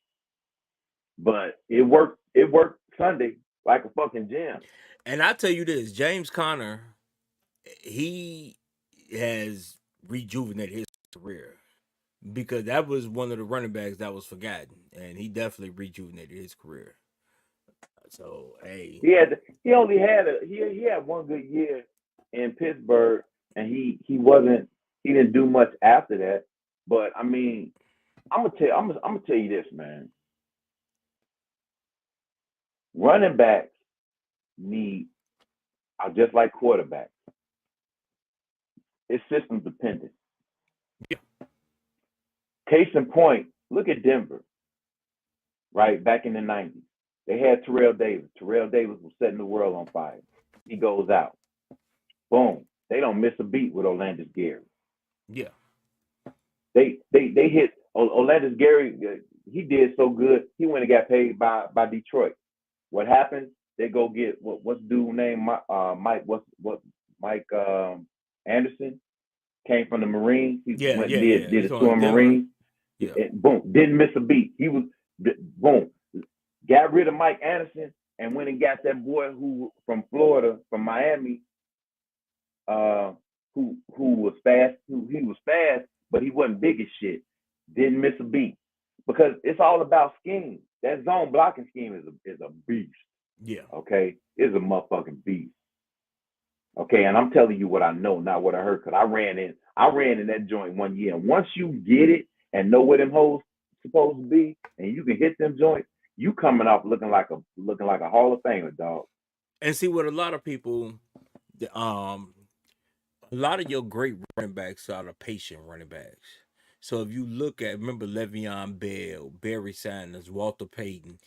but it worked. It worked Sunday like a fucking gym. And I tell you this, James Conner, he has rejuvenated his career because that was one of the running backs that was forgotten, and he definitely rejuvenated his career. So hey, He had one good year in Pittsburgh, and he didn't do much after that. But I mean, I'm gonna tell you this, man. Running backs are just like quarterbacks. It's system dependent. yeah, Case in point, look at Denver, right? Back in the 90s. They had Terrell Davis. Terrell Davis was setting the world on fire. He goes out. Boom. They don't miss a beat with Orlando Gary. yeah, They hit Orlando Gary. He did so good. He went and got paid by Detroit. What happened? They go get what's dude name Mike Mike Anderson came from the Marines. He went and did He's it on to a Marine. Yeah, And boom, didn't miss a beat. He was boom, got rid of Mike Anderson and went and got that boy who from Florida, from Miami, who was fast. He was fast, but he wasn't big as shit. Didn't miss a beat because it's all about scheme. That zone blocking scheme is a beast. yeah. Okay, it's a motherfucking beast. Okay, and I'm telling you what I know, not what I heard, because I ran in that joint one year. And once you get it and know where them hoes supposed to be, and you can hit them joints, you coming off looking like a Hall of Famer, dog. And see what a lot of people, um, a lot of your great running backs are the patient running backs. So if you look at, remember Le'Veon Bell, Barry Sanders, Walter Payton,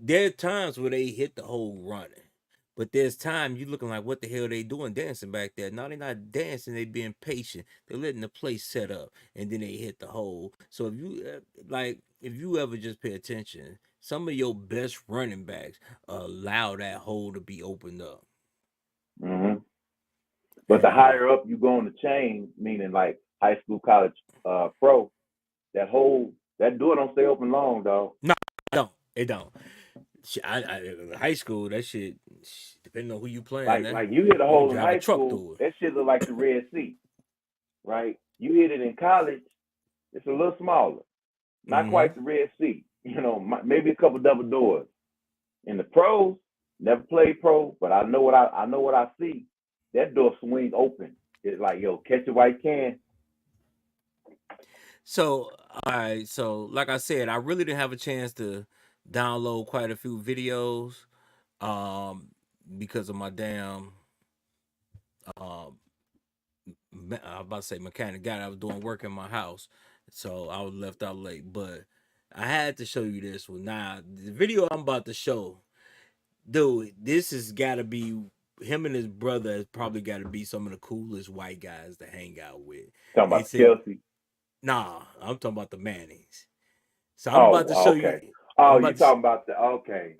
there are times where they hit the whole running. But there's time you looking like, what the hell they doing dancing back there? No, they're not dancing. They being patient. They're letting the place set up, and then they hit the hole. So if you if you ever just pay attention, some of your best running backs allow that hole to be opened up. Mm-hmm. But the higher up you go on the chain, meaning like high school, college, pro, that door don't stay open long, dog. No, it don't. High school, that shit, depending on who you playing. Like you hit a hole in high truck school, that shit look like the Red Sea, right? You hit it in college, it's a little smaller, not quite the Red Sea. You know, maybe a couple double doors. In the pros, never played pro, but I know what I see. That door swing open. It's like, yo, catch it while you can. So, all right. So, like I said, I really didn't have a chance to download quite a few videos, because of my damn, I was about to say mechanic guy. I was doing work in my house, so I was left out late. But I had to show you this one. Now, the video I'm about to show, dude, this has got to be him and his brother. Has probably got to be some of the coolest white guys to hang out with. Talking about Kelsey. Nah, I'm talking about the Mannings. So I'm about to show you. Oh, you talking about okay.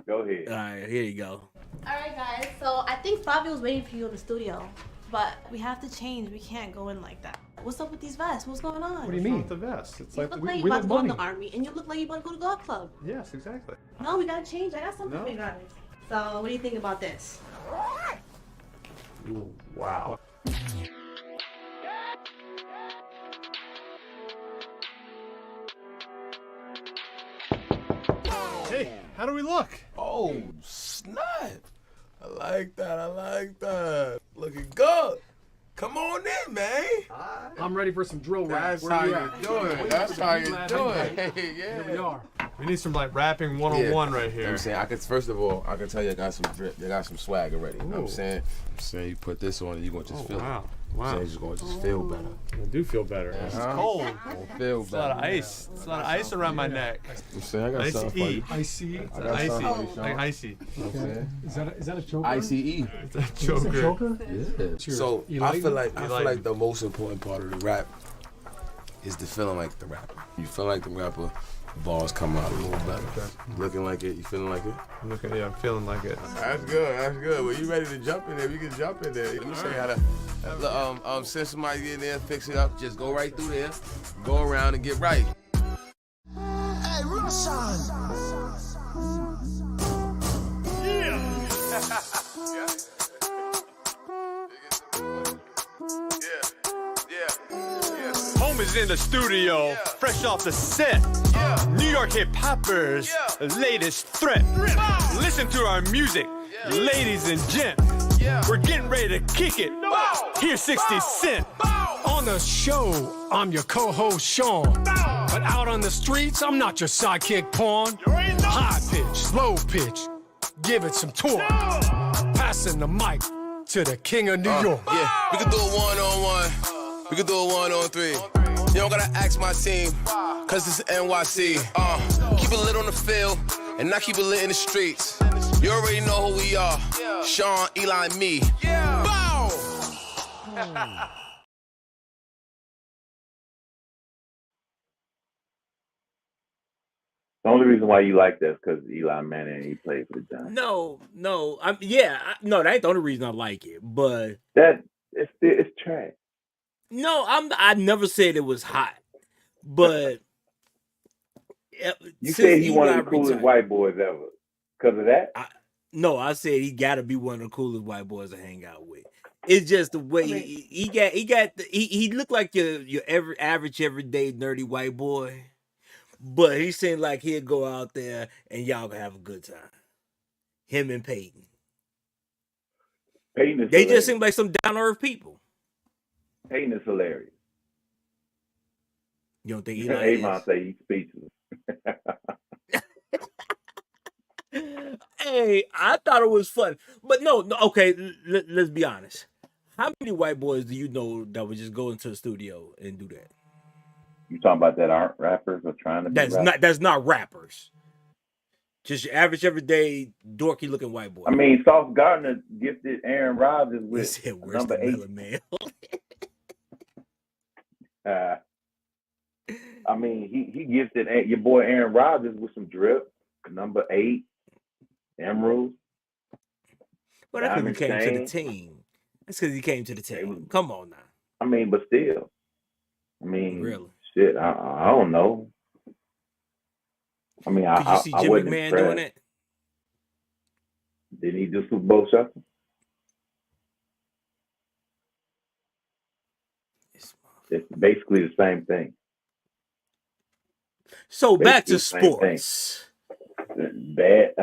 Go ahead. All right, here you go. All right, guys. So I think Fabio was waiting for you in the studio, but we have to change. We can't go in like that. What's up with these vests? What's going on? What do you mean? With the vest? It's you like look we like you about to go in money. the army, and you look like you about to go to golf club. Yes, exactly. No, we gotta change. I got something for you guys. So what do you think about this? Ooh, wow. Hey, how do we look? Oh, snap. I like that. Looking good. Come on in, man. I'm ready for some drill rap. That's how you do it. That's how you do it. Hey, yeah. Here we are. We need some like rapping 101 right here. You know what I'm saying, first of all, I can tell you I got some drip. You got some swag already. You know what I'm saying? You put this on and you're going to just feel wow. it. Wow. You're just going to just feel better. I do feel better. It's cold. Feel It's a lot of ice. It's a lot of ice around my neck. I'm saying, I got something for you. Icy. I got something for you, Sean. Like icy. Okay. Is that a choker? ICE. It's a choker. Yeah. So I feel like the most important part of the rap is the feeling like the rapper. You feel like the rapper, bars come out a little better. Looking like it, you feeling like it? Yeah, I'm feeling like it. That's good. Well, you ready to jump in there? We can jump in there. Let me show you how to, send somebody in there, fix it up. Just go right through there, go around and get right. Hey, Roshan! Home is in the studio, fresh off the set. New York hip hoppers, latest threat. Listen to our music, ladies and gents. We're getting ready to kick it. Here's 60 Cent. On the show, I'm your co-host Sean. But out on the streets, I'm not your sidekick pawn. High pitch, low pitch, give it some torque. Passing the mic to the king of New York. Yeah, we can do it one-on-one. We can do it one-on-three. You don't gotta ask my team, cause it's NYC. Keep it lit on the field, and not keep it lit in the streets. You already know who we are. Sean, Eli, and me. Bow! The only reason why you like that is because Eli Manning, he played for the Giants. No, that ain't the only reason I like it. But it's trash. No, I never said it was hot, but you said he one of the coolest white boys ever. Because of that? I said he got to be one of the coolest white boys to hang out with. It's just the way he looked like your average everyday nerdy white boy, but he seemed like he'd go out there and y'all gonna have a good time. Him and Peyton. They just seem like some down to earth people. Peyton is hilarious. You don't think Eli is? Avon say he's speechless. Hey, I thought it was fun. But no, okay, let's be honest. How many white boys do you know that would just go into the studio and do that? You talking about that aren't rappers or trying to be rappers? That's not rappers. Just your average, everyday, dorky looking white boy. I mean, Sauce Gardner gifted Aaron Rodgers He with said, "Where's number the 8. melon man?" I mean, he gifted your boy Aaron Rodgers with some drip, number 8, emeralds, Well, that's because he diamond came to the chain. team. That's because he came to the team. Come on now. I mean, but still, I mean, Really? shit. I don't know. I mean, Could you see I Jim wasn't McMahon impressed. doing that? Didn't he do Super Bowl shuffle? It's basically the same thing. So back Basically to the same thing. sports. Bad,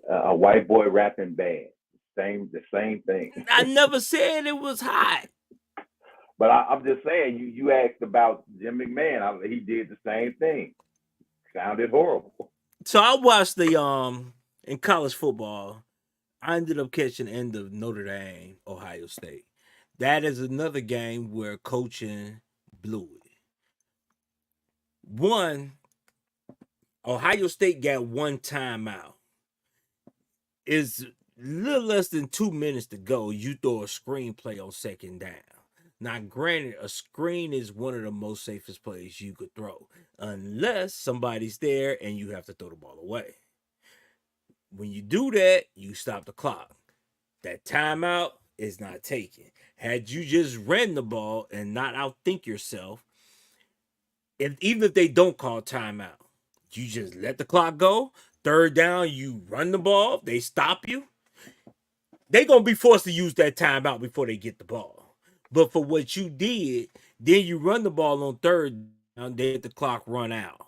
a white boy rapping bad. The same thing. I never said it was hot. But I'm just saying, you asked about Jim McMahon. He did the same thing. Sounded horrible. So I watched the in college football. I ended up catching the end of Notre Dame, Ohio State. That is another game where coaching blew it. One, Ohio State got one timeout. It's a little less than 2 minutes to go. You throw a screen play on second down. Now, granted, a screen is one of the most safest plays you could throw, unless somebody's there and you have to throw the ball away. When you do that, you stop the clock. That timeout is not taken. Had you just ran the ball and not outthink yourself, even if they don't call timeout, you just let the clock go. Third down, you run the ball. They stop you. They're going to be forced to use that timeout before they get the ball. But for what you did, then you run the ball on third down, they let the clock run out.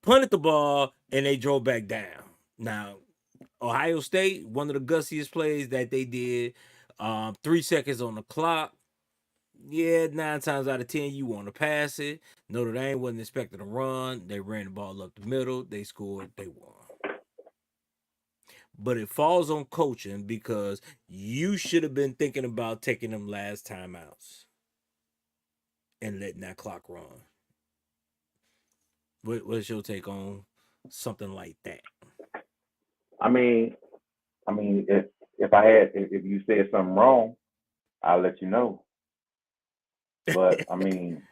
Punted the ball, and they drove back down. Now, Ohio State, one of the gussiest plays that they did, 3 seconds on the clock. Yeah, 9 times out of 10, you want to pass it. Notre Dame wasn't expecting to run. They ran the ball up the middle. They scored. They won. But it falls on coaching because you should have been thinking about taking them last timeouts and letting that clock run. What's your take on something like that? I mean, if you said something wrong, I'll let you know. But I mean,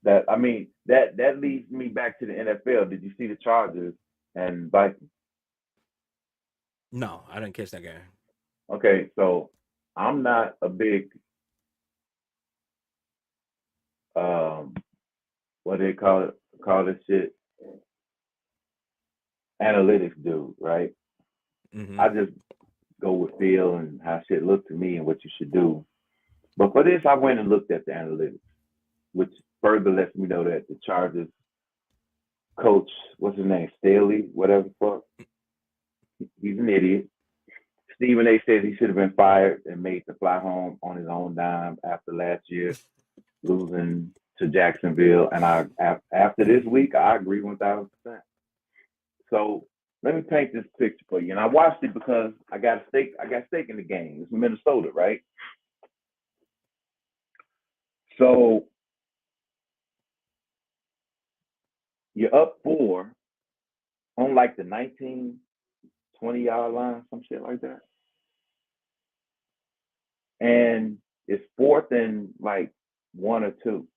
that leads me back to the NFL. Did you see the Chargers and Vikings? No, I didn't catch that game. Okay, so I'm not a big what do they call this shit? Analytics dude, right? Mm-hmm. I just go with feel and how shit looks to me and what you should do. But for this, I went and looked at the analytics, which further lets me know that the Chargers coach, what's his name, Staley, whatever the fuck, he's an idiot. Stephen A. says he should have been fired and made to fly home on his own dime after last year losing to Jacksonville. And after this week, I agree 1,000%. So let me paint this picture for you. And I watched it because I got stake in the game. It's Minnesota, right? So you're up 4 on like the 19, 20-yard line, some shit like that. And it's 4th and like 1 or 2.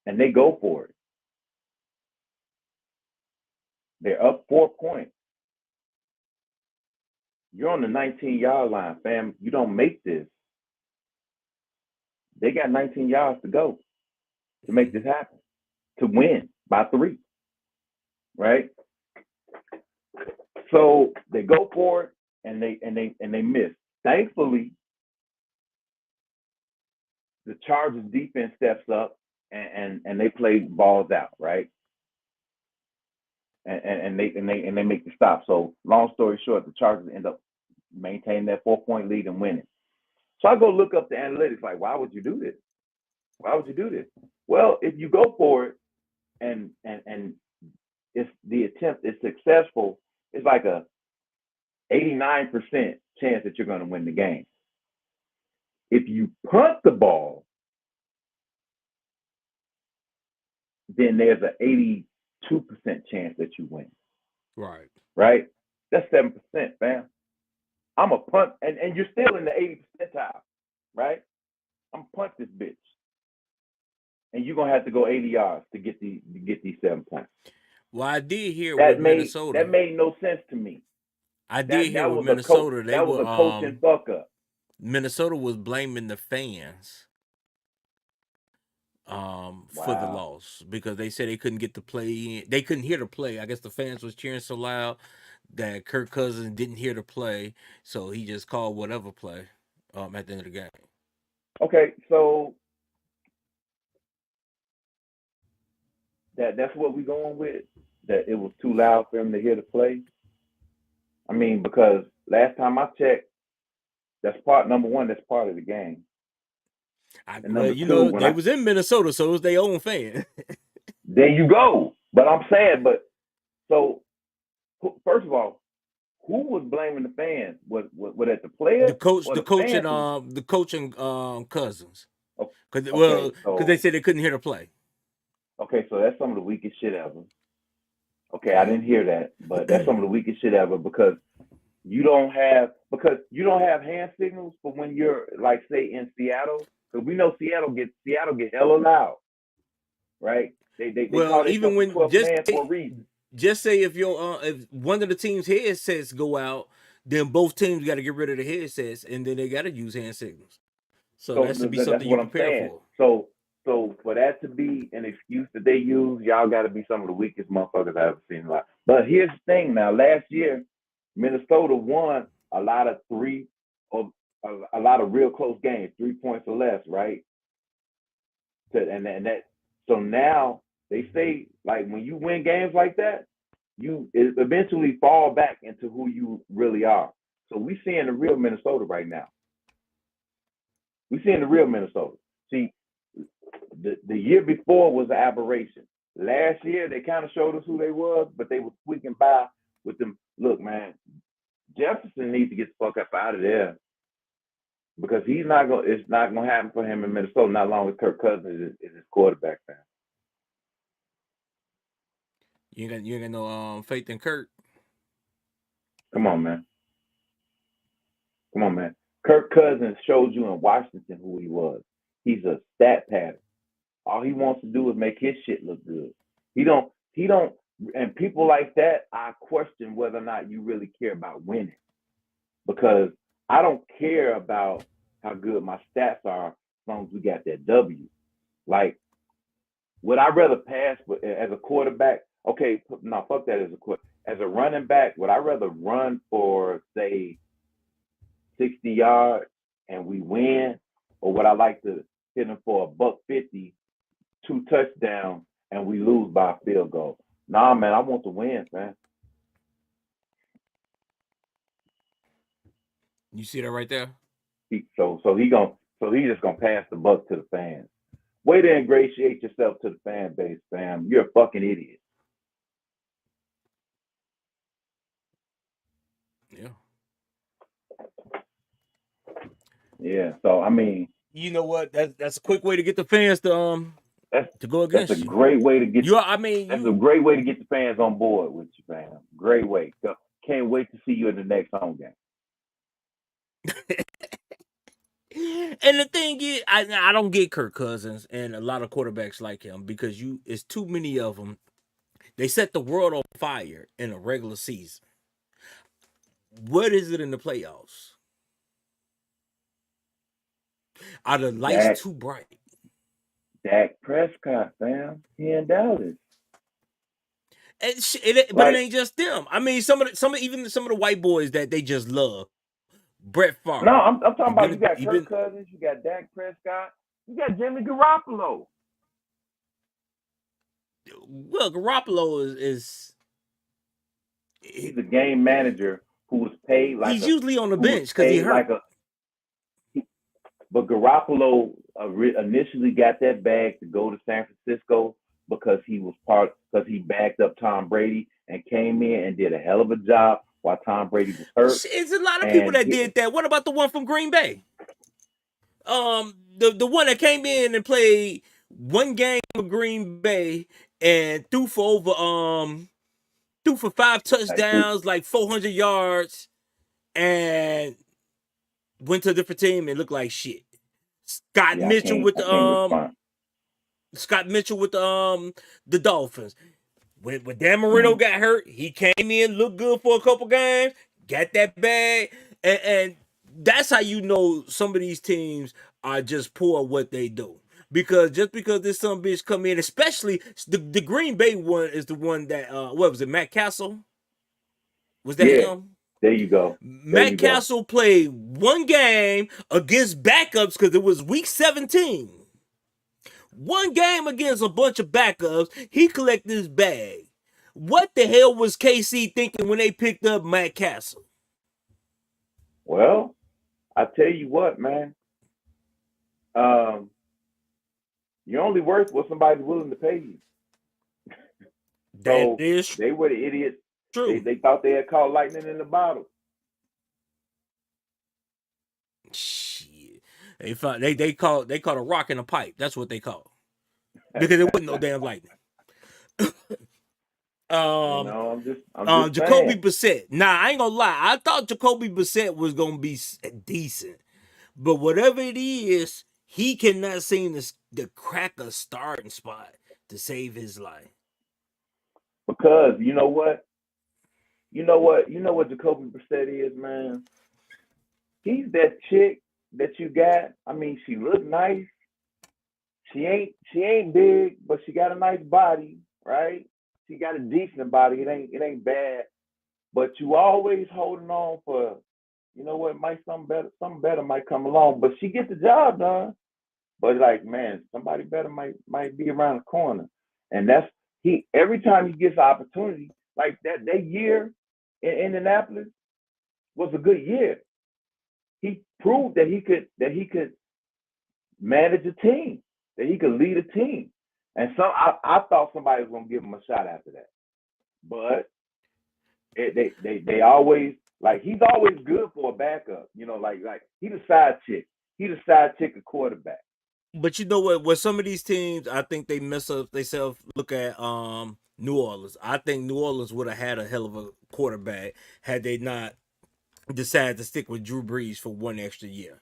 And they go for it. They're up 4 points. You're on the 19-yard line, fam. You don't make this. They got 19 yards to go to make this happen, to win by 3, right? So they go for it and they miss. Thankfully, the Chargers defense steps up and they play balls out, right? And they make the stop. So long story short, the Chargers end up maintaining that 4-point lead and winning. So I go look up the analytics, like, why would you do this? Why would you do this? Well, if you go for it and if the attempt is successful, it's like a 89% chance that you're going to win the game. If you punt the ball, then there's an 2% chance that you win. Right. Right? That's 7%, fam. I'm a punt, and you're still in the 80 percentile, right? I'm punt this bitch. And you're gonna have to go 80 yards to get these 7 points. Well, I did hear with Minnesota. That made no sense to me. I did hear with Minnesota. That was a coaching fuck up. Minnesota was blaming the fans for the loss because they said they couldn't get the play in. They couldn't hear the play. I guess the fans was cheering so loud that Kirk Cousins didn't hear the play, so he just called whatever play at the end of the game. Okay, so that's what we're going with. That it was too loud for him to hear the play. I mean, because last time I checked, that's number one. That's part of the game. They was in Minnesota, so it was their own fan. There you go. But I'm saying, so first of all, who was blaming the fans? Was it the players? The coach and Cousins. Because they said they couldn't hear the play. Okay, so that's some of the weakest shit ever. Okay, I didn't hear that, but that's some of the weakest shit ever because you don't have hand signals for when you're like say in Seattle, because we know Seattle get hella loud, right? They call even when man for a reason. Just say if one of the team's headsets go out, then both teams got to get rid of the headsets, and then they got to use hand signals. So that should be something you prepare for. So for that to be an excuse that they use, y'all got to be some of the weakest motherfuckers I've ever seen in life. But here's the thing now. Last year, Minnesota won a lot of real close games, 3 points or less, right? So now they say, like, when you win games like that, you eventually fall back into who you really are. So we're seeing the real Minnesota right now. We're seeing the real Minnesota. See, the year before was an aberration. Last year, they kind of showed us who they was, but they were squeaking by with them. Look, man, Jefferson needs to get the fuck up out of there because it's not gonna happen for him in Minnesota. Not long as Kirk Cousins is his quarterback now. You ain't got no faith in Kirk. Come on, man. Kirk Cousins showed you in Washington who he was. He's a stat pattern. All he wants to do is make his shit look good. He don't, and people like that, I question whether or not you really care about winning. Because I don't care about how good my stats are as long as we got that W. Like, would I rather pass as a quarterback? Okay, no, fuck that as a running back, would I rather run for, say, 60 yards and we win? Or would I like to hit him for $150, 2 touchdowns, and we lose by a field goal? Nah, man, I want to win, man. You see that right there? So he's just gonna pass the buck to the fans. Way to ingratiate yourself to the fan base, fam. You're a fucking idiot. Yeah. Yeah. So I mean, you know what? That's a quick way to get the fans to go against you. That's a great way to get. That's a great way to get the fans on board with you, fam. Great way. Can't wait to see you in the next home game. And the thing is, I don't get Kirk Cousins and a lot of quarterbacks like him because it's too many of them. They set the world on fire in a regular season. What is it in the playoffs? Are the lights too bright? Dak Prescott, fam. He in Dallas. But it ain't just them. I mean, some of the white boys that they just love. Brett Favre. No, I'm talking about you got Kirk Cousins, you got Dak Prescott, you got Jimmy Garoppolo. Well, Garoppolo is he's a game manager who was paid like he's usually on the bench because he hurt. But Garoppolo initially got that bag to go to San Francisco because he backed up Tom Brady and came in and did a hell of a job while Tom Brady was hurt. It's a lot of people that did that. What about the one from Green Bay? The one that came in and played one game for Green Bay and threw for 5 touchdowns, like 400 yards, and went to a different team and looked like shit. Scott Mitchell with the Dolphins. When Dan Marino got hurt, he came in, looked good for a couple games, got that bag, and that's how you know some of these teams are just poor at what they do. Because just because this some bitch come in, especially the Green Bay one is the one that what was it, Matt Castle? Was that him? There you go. Matt Castle played one game against backups because it was week 17. One game against a bunch of backups, he collected his bag. What the hell was KC thinking when they picked up Matt Castle? Well, I tell you what, man. You're only worth what somebody's willing to pay you. So they were the idiots. True. They thought they had caught lightning in the bottle. Shit. They caught a rock in a pipe. That's what they called. Because it wasn't no damn lightning. I'm just Jacoby Brissett. Nah, I ain't gonna lie. I thought Jacoby Brissett was gonna be decent, but whatever it is, he cannot seem to crack a starting spot to save his life. Because you know what Jacoby Brissett is, man. He's that chick that you got. I mean, she look nice. She ain't big, but she got a nice body, right? She got a decent body. It ain't bad. But you always holding on for, you know what, something better might come along. But she gets the job done. But like, man, somebody better might be around the corner. And every time he gets an opportunity, like that year in Indianapolis was a good year. He proved that he could manage a team, that he could lead a team. And so I thought somebody was gonna give him a shot after that. But they always, like, he's always good for a backup, you know, like he's a side chick. He's a side chick, a quarterback. But you know what? With some of these teams, I think they mess up themselves. Look at New Orleans. I think New Orleans would have had a hell of a quarterback had they not decided to stick with Drew Brees for one extra year.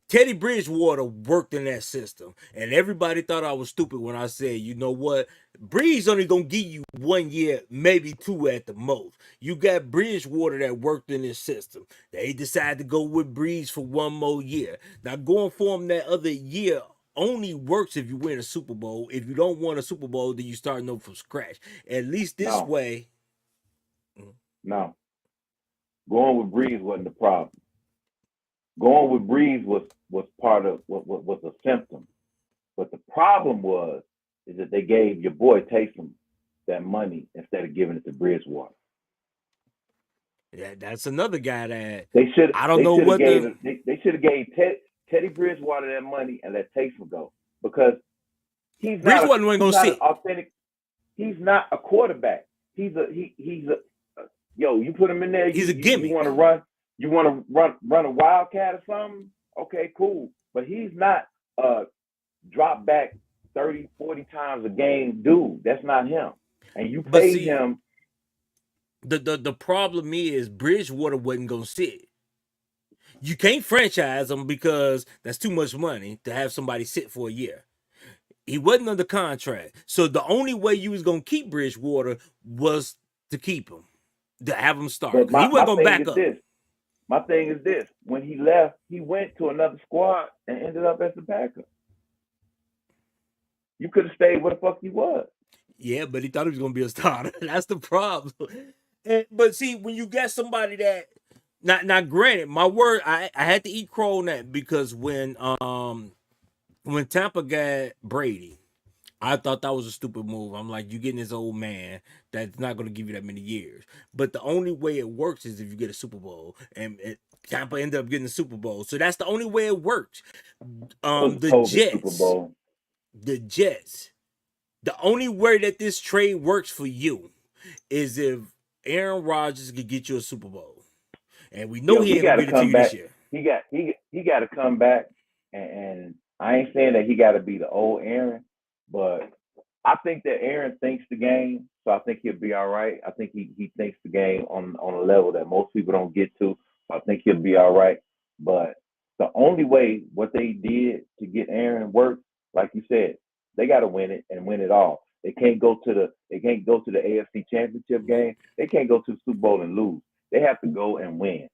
Teddy Bridgewater worked in that system, and everybody thought I was stupid when I said, you know what, Brees only gonna give you 1 year, maybe 2 at the most. You got Bridgewater that worked in this system. They decided to go with Brees for 1 more year. Now going for him that other year only works if you win a Super Bowl. If you don't win a Super Bowl, then you start over from scratch. At least this way. No. Going with Brees wasn't the problem. Going with Brees was part of what was a symptom. But the problem is that they gave your boy Taysom that money instead of giving it to Bridgewater. Yeah, that's another guy that they should. I don't know what they should have gave Teddy Bridgewater that money and let Taysom go, because he's not authentic. He's not a quarterback. He's a you put him in there. He's a gimmick. You want to run a wildcat or something? Okay, cool. But he's not a drop back 30, 40 times a game dude. That's not him. And you pay him. The problem is Bridgewater wasn't going to sit. You can't franchise him because that's too much money to have somebody sit for a year. He wasn't under contract. So the only way you was going to keep Bridgewater was to keep him, to have him start. He wasn't going to back up. My thing is this: when he left, he went to another squad and ended up as a backup. You could have stayed where the fuck he was. Yeah, but he thought he was going to be a starter. That's the problem. But see, when you got somebody that, now granted, my word, I had to eat crow on that, because when Tampa got Brady, I thought that was a stupid move. I'm like, you getting this old man that's not going to give you that many years. But the only way it works is if you get a Super Bowl. And Tampa ended up getting the Super Bowl. So that's the only way it works. The Jets. The only way that this trade works for you is if Aaron Rodgers could get you a Super Bowl. And we know he ain't going to get it to you this year. He got to come back. And I ain't saying that he got to be the old Aaron, but I think that Aaron thinks the game, so I think he'll be all right. I think he thinks the game on a level that most people don't get to. So I think he'll be all right. But the only way what they did to get Aaron work, like you said, they got to win it and win it all. They can't go to the AFC Championship game. They can't go to the Super Bowl and lose. They have to go and win.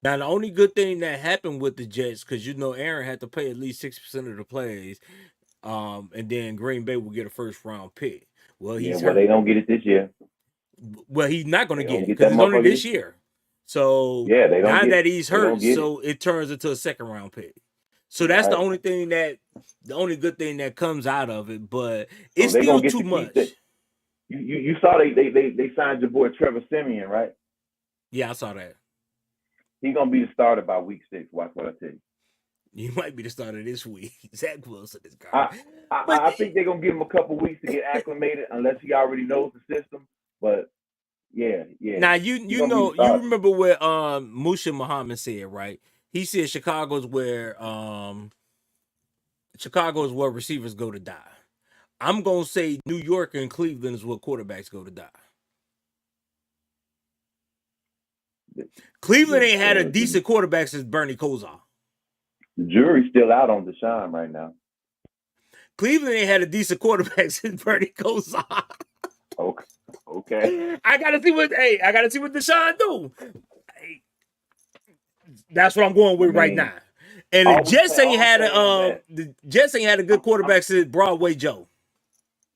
Now, the only good thing that happened with the Jets, because Aaron had to play at least 60% of the plays, and then Green Bay will get a first round pick. Well, he's hurt. They don't get it this year. Well, he's not going to get it because it's only this year. So now that he's hurt, so it turns into a second round pick. So that's the only good thing that comes out of it, but it's still too much. You saw they signed your boy Trevor Siemian, right? Yeah, I saw that. He's gonna be the starter by week 6. Watch what I tell you. You might be the starter this week. Zach Wilson is gone. I think they're gonna give him a couple weeks to get acclimated, unless he already knows the system. But yeah. Now you remember what Musha Muhammad said, right? He said Chicago is where receivers go to die. I'm gonna say New York and Cleveland is where quarterbacks go to die. Cleveland ain't had a decent quarterback since Bernie Kosar. The jury's still out on Deshaun right now. Cleveland ain't had a decent quarterback since Bernie Kosar. Okay. I gotta see what Deshaun do. That's what I'm going with right now. And the Jets ain't had a good quarterback since Broadway Joe.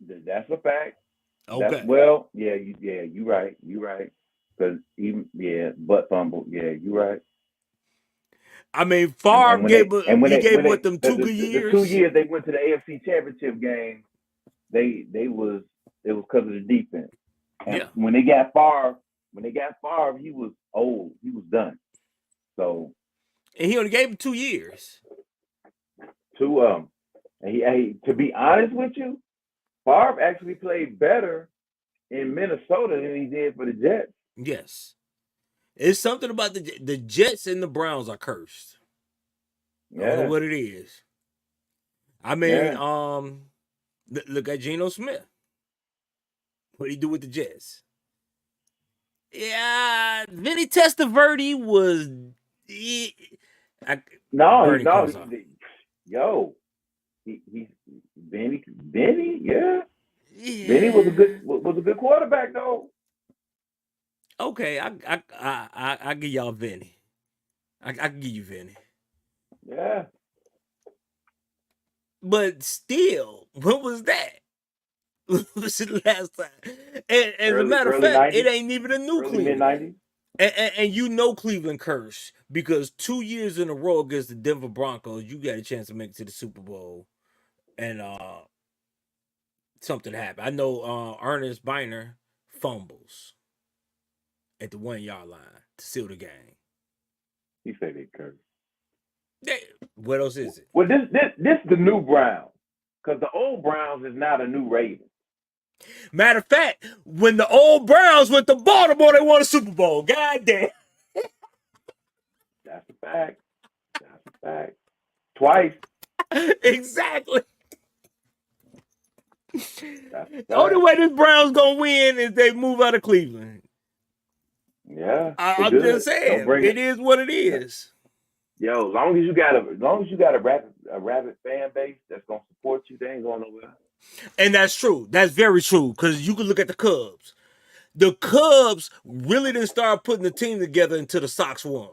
That's a fact. Okay. You're right. Because butt fumble. Yeah, you're right. I mean, Favre gave them 2 good years. The 2 years they went to the AFC Championship game, it was because of the defense. And when they got Favre, he was old. He was done. So, and he only gave him 2 years. And to be honest with you, Favre actually played better in Minnesota than he did for the Jets. Yes. It's something about the Jets and the Browns are cursed. I don't know what it is. I mean, look at Geno Smith. What did he do with the Jets? Yeah, Vinny Testaverde was. Vinny, yeah. Vinny was a good quarterback though. Okay, I give y'all Vinny. I can give you Vinny. Yeah. But still, what was that? What was it last time? And as a matter of fact, 90s? It ain't even a new Cleveland. Mid-90s? And Cleveland curse because 2 years in a row against the Denver Broncos, you got a chance to make it to the Super Bowl, and something happened. I know Ernest Biner fumbles at the 1 yard line to seal the game. He said they curse. What else is it? Well, this the new Browns, because the old Browns is now the new Ravens. Matter of fact, when the old Browns went to Baltimore, they won a Super Bowl. God damn. That's a fact. Twice. Exactly. The only way this Browns gonna win is they move out of Cleveland. Yeah. I'm just saying, it is what it is. Yo, as long as you got a rabid fan base that's gonna support you, they ain't going nowhere. And that's true. That's very true. Because you can look at the Cubs. The Cubs really didn't start putting the team together until the Sox won.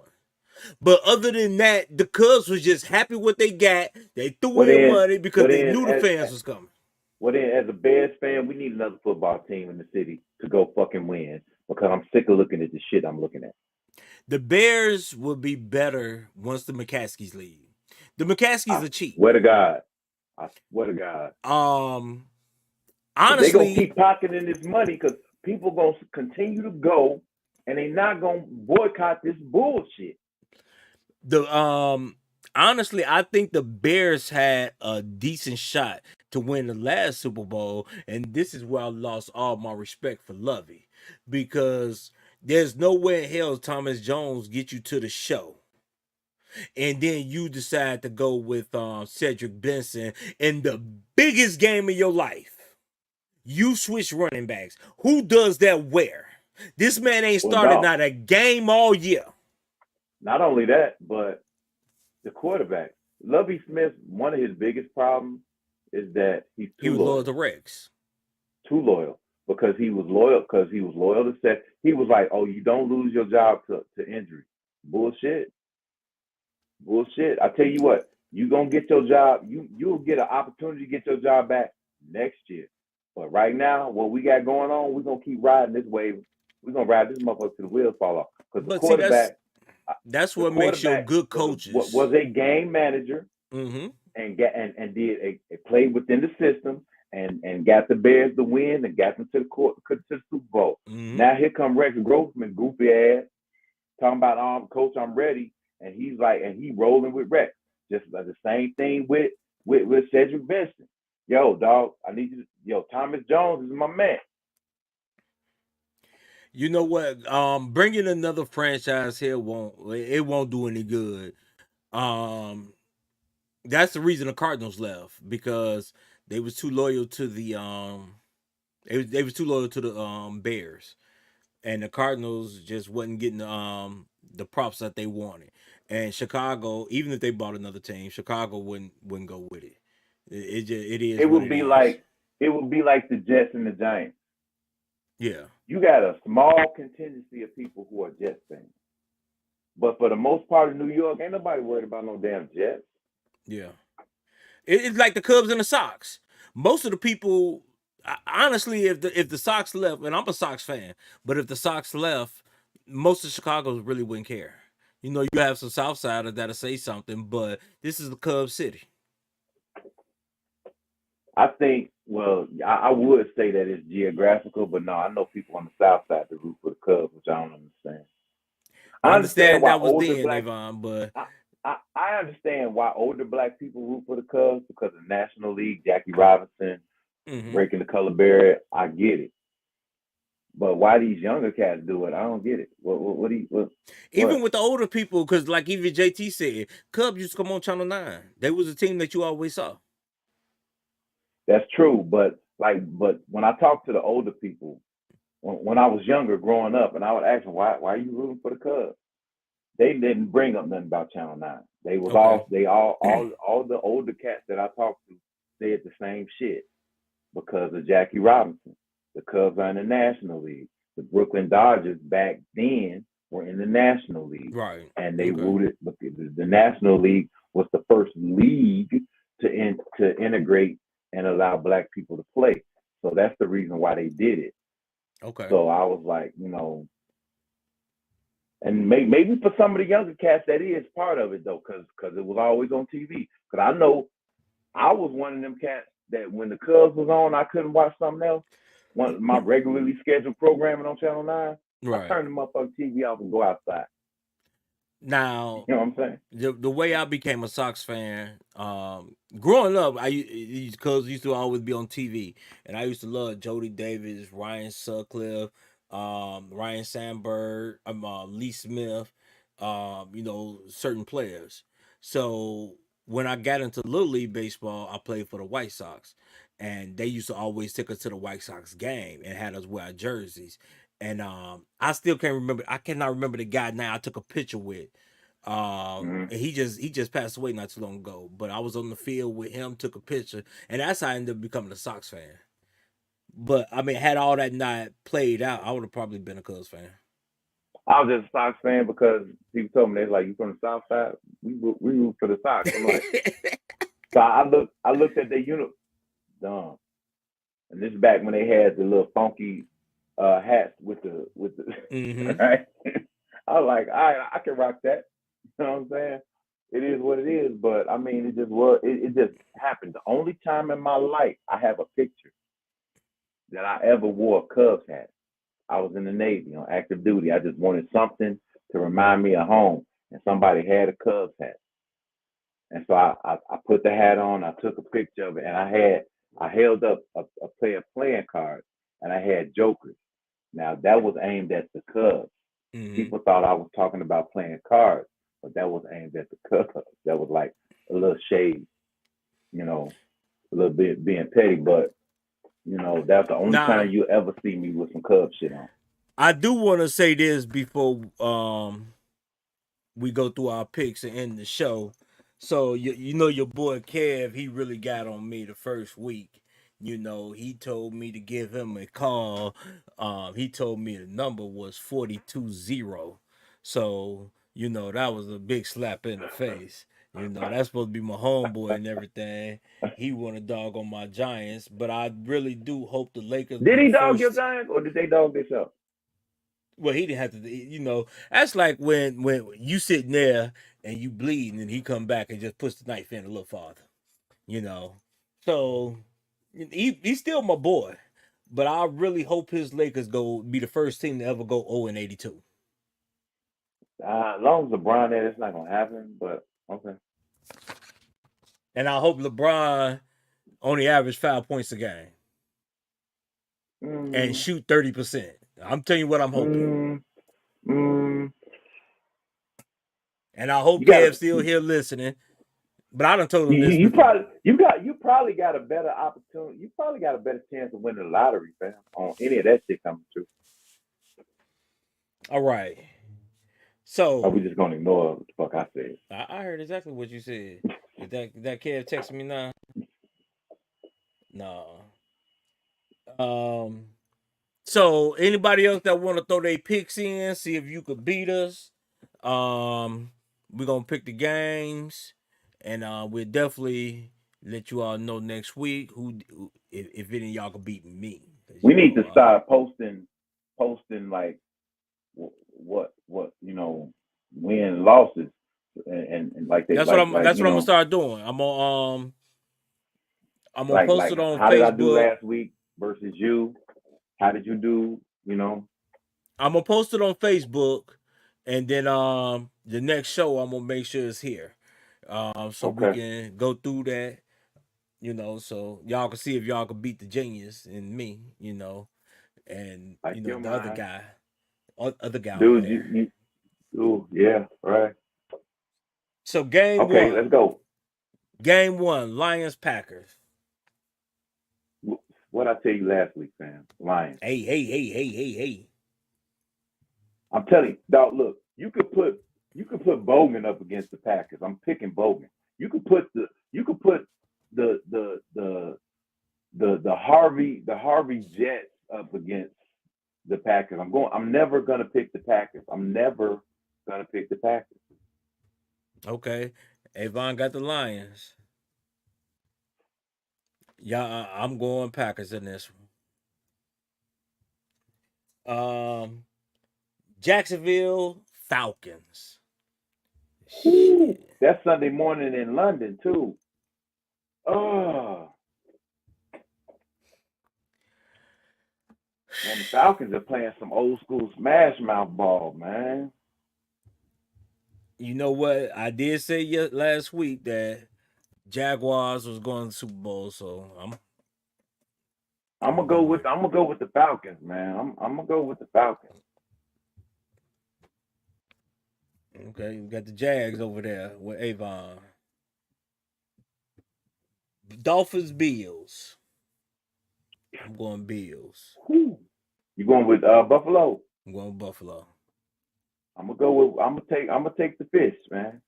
But other than that, the Cubs was just happy what they got. They threw in money because they knew the fans was coming. Well, then, as a Bears fan, we need another football team in the city to go fucking win, because I'm sick of looking at the shit I'm looking at. The Bears will be better once the McCaskies leave. The McCaskies are cheap. I swear to God. Honestly, they're going to keep pocketing this money because people going to continue to go, and they're not going to boycott this bullshit. Honestly, I think the Bears had a decent shot to win the last Super Bowl, and this is where I lost all my respect for Lovey, because there's no way in hell Thomas Jones get you to the show. and then you decide to go with Cedric Benson in the biggest game of your life. You switch running backs. Who does that where? This man ain't started not a game all year. Not only that, but the quarterback. Lovie Smith, one of his biggest problems is that he was loyal to Rex. Too loyal. Because he was loyal to Seth. He was like, oh, you don't lose your job to injury. Bullshit. I tell you what, you gonna get your job, you'll get an opportunity to get your job back next year. But right now, what we got going on, we're gonna keep riding this wave. We're gonna ride this motherfucker till the wheels fall off. Because the quarterback, that's what makes your good coaches. Was a game manager and played within the system and got the Bears the win and got them to the Super Bowl. Now here come Rex Grossman, goofy ass, talking about coach, I'm ready. And he's like, and he rolling with Rex. Just like the same thing with Cedric Benson. Yo, dog, I need you to, Thomas Jones is my man. You know what? Bringing another franchise here won't do any good. That's the reason the Cardinals left, because they was too loyal to the they was too loyal to the Bears, and the Cardinals just wasn't getting the props that they wanted. And Chicago, even if they bought another team, Chicago wouldn't go with it. It would be like the Jets and the Giants. Yeah. You got a small contingency of people who are Jets fans. But for the most part of New York, ain't nobody worried about no damn Jets. Yeah. It's like the Cubs and the Sox. Most of the people, honestly, if the Sox left, and I'm a Sox fan, but if the Sox left, most of Chicago really wouldn't care. You know, you have some Southsiders that'll say something, but this is the Cubs city. I think, well, I would say that it's geographical, but no, I know people on the South Side that root for the Cubs, which I don't understand. I understand why that was then, Avon, but I understand why older black people root for the Cubs, because of National League, Jackie Robinson, breaking the color barrier. I get it. But why these younger cats do it, I don't get it. Even with the older people, because like even JT said, Cubs used to come on Channel 9. They was a team that you always saw. That's true, but when I talk to the older people, when I was younger, growing up, and I would ask them, why are you rooting for the Cubs? They didn't bring up nothing about Channel 9. They was all the older cats that I talked to said the same shit because of Jackie Robinson. The Cubs are in the National League. The Brooklyn Dodgers back then were in the National League. Right. And they rooted, but the National League was the first league to integrate and allow black people to play. So that's the reason why they did it. Okay. So I was like, and maybe for some of the younger cats, that is part of it, though, because it was always on TV. Because I know I was one of them cats that when the Cubs was on, I couldn't watch something else. My regularly scheduled programming on Channel 9, right. I turned the motherfucking TV off and go outside. Now, you know what I'm saying? The way I became a Sox fan, growing up, Cubs used to always be on TV, and I used to love Jody Davis, Ryan Sutcliffe, Ryan Sandberg, Lee Smith, certain players. So when I got into Little League baseball, I played for the White Sox, and they used to always take us to the White Sox game and had us wear our jerseys. And I still can't remember. I cannot remember the guy now I took a picture with. And he just passed away not too long ago. But I was on the field with him, took a picture, and that's how I ended up becoming a Sox fan. But I mean, had all that not played out, I would have probably been a Cubs fan. I was just a Sox fan because people told me they're like, "You from the South Side? We root for the Sox." I'm like, so I looked at their uniform, dumb, and this is back when they had the little funky hats with the right. I was like, I can rock that. You know what I'm saying? It is what it is, but I mean, it just happened. The only time in my life I have a picture that I ever wore a Cubs hat, I was in the Navy on active duty. I just wanted something to remind me of home, and somebody had a Cubs hat, and so I put the hat on. I took a picture of it, and I held up a player playing card, and I had jokers. Now that was aimed at the Cubs. People thought I was talking about playing cards, but that was aimed at the Cubs. That was like a little shade, you know, a little bit being petty, but you know, that's the only time you ever see me with some Cubs shit on. I do want to say this before we go through our picks and end the show. So you know your boy Kev, he really got on me the first week. You know, he told me to give him a call. He told me the number was 420. So, you know, that was a big slap in the face. You know, that's supposed to be my homeboy and everything. He want to dog on my Giants, but I really do hope the Lakers Did be he the dog your first. Giants or did they dog themselves? Well, he didn't have to. You know, that's like when you sitting there and you bleeding, and he come back and just puts the knife in a little farther. You know, so he's still my boy, but I really hope his Lakers go be the first team to ever go 0-82. As long as LeBron there, it's not gonna happen. But okay. And I hope LeBron only average 5 points a game and shoot 30%. I'm telling you what I'm hoping. And I hope Kev's still here listening. But I done told him this before. You probably got a better opportunity. You probably got a better chance of winning the lottery, fam, on any of that shit coming true. All right. So are we just gonna ignore what the fuck I said? I heard exactly what you said. Is that Kev texting me now? No. So anybody else that want to throw their picks in, see if you could beat us. We're gonna pick the games, and we'll definitely let you all know next week who if any of y'all can beat me. We need to start posting like what you know, win losses and like they. That's like, what I'm. like, that's what I'm know, gonna start doing. I'm gonna post it on how Facebook. Did I do last week versus you? How did you do? You know, I'm gonna post it on Facebook, and then the next show I'm gonna make sure it's here, so we can go through that. You know, so y'all can see if y'all can beat the genius and me. You know, and like you know the other guy, dude. There. You yeah, right. So game one. Okay, let's go. Game 1, Lions Packers. What I tell you last week, fam? Lions. Hey. I'm telling you, dog. Look, you could put Bogan up against the Packers. I'm picking Bogan. You could put the Harvey Jets up against the Packers. I'm never gonna pick the Packers. Okay. Avon got the Lions. Yeah, I'm going Packers in this one. Jacksonville Falcons. Ooh, that's Sunday morning in London too. Oh. And the Falcons are playing some old school smash mouth ball, man. You know what? I did say last week that Jaguars was going to the Super Bowl, so I'm gonna go with the Falcons, man. I'm gonna go with the Falcons. Okay, we got the Jags over there with Avon. Dolphins Bills. I'm going Bills. You going with Buffalo? I'm going Buffalo. I'm gonna take the fish, man.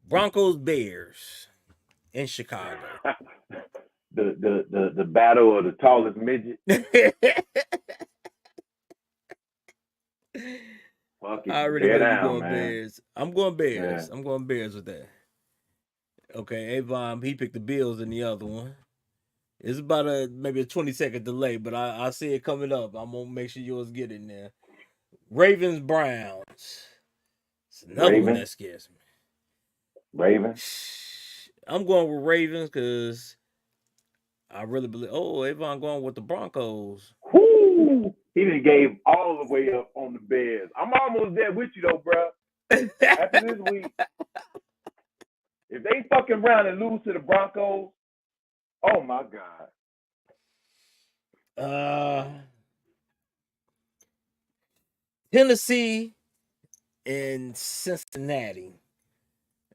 Broncos Bears in Chicago. the battle of the tallest midget. I already know you're going man. Bears. I'm going Bears. Yeah. I'm going Bears with that. Okay, Avon, he picked the Bills in the other one. It's about maybe a 20-second delay, but I see it coming up. I'm gonna make sure yours get in there. Ravens Browns. It's another one that scares me. Ravens. I'm going with Ravens because I really believe. Oh, Avon going with the Broncos. Whoo! He done gave all the way up on the Bears. I'm almost there with you though, bro. After this week, if they fucking round and lose to the Broncos, oh my God. Tennessee and Cincinnati.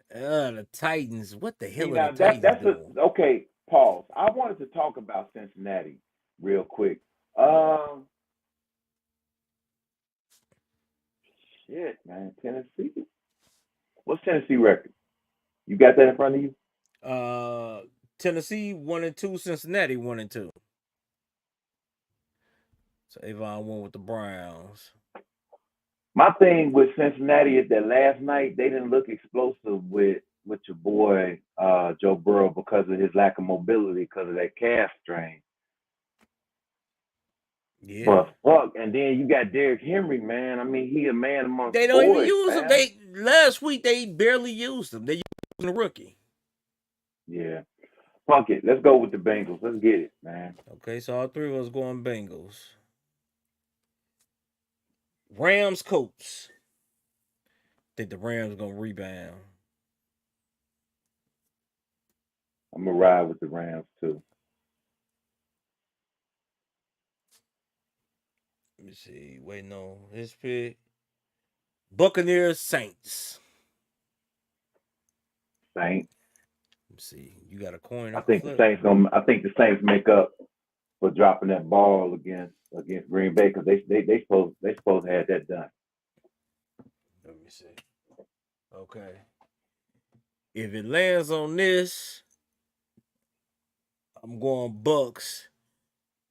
The Titans. What the hell are the Titans doing? Okay. Pause. I wanted to talk about Cincinnati real quick. Shit, man. Tennessee. What's Tennessee record? You got that in front of you? Tennessee 1-2, Cincinnati 1-2. So Avon won with the Browns. My thing with Cincinnati is that last night they didn't look explosive with your boy Joe Burrow because of his lack of mobility because of that calf strain. Yeah. But fuck, and then you got Derrick Henry, man. I mean, he a man amongst They don't boys, even use man. him. Last week they barely used him. They used the rookie. Yeah. Fuck it. Let's go with the Bengals. Let's get it, man. Okay, so all three of us going Bengals. Rams, Colts. Think the Rams gonna rebound. I'm gonna ride with the Rams too. Let me see. Waiting on his pick. Buccaneers, Saints. Saints. Let me see. You got a coin? I think the Saints make up for dropping that ball against Green Bay because they supposed to have that done. Let me see. Okay. If it lands on this, I'm going Bucks.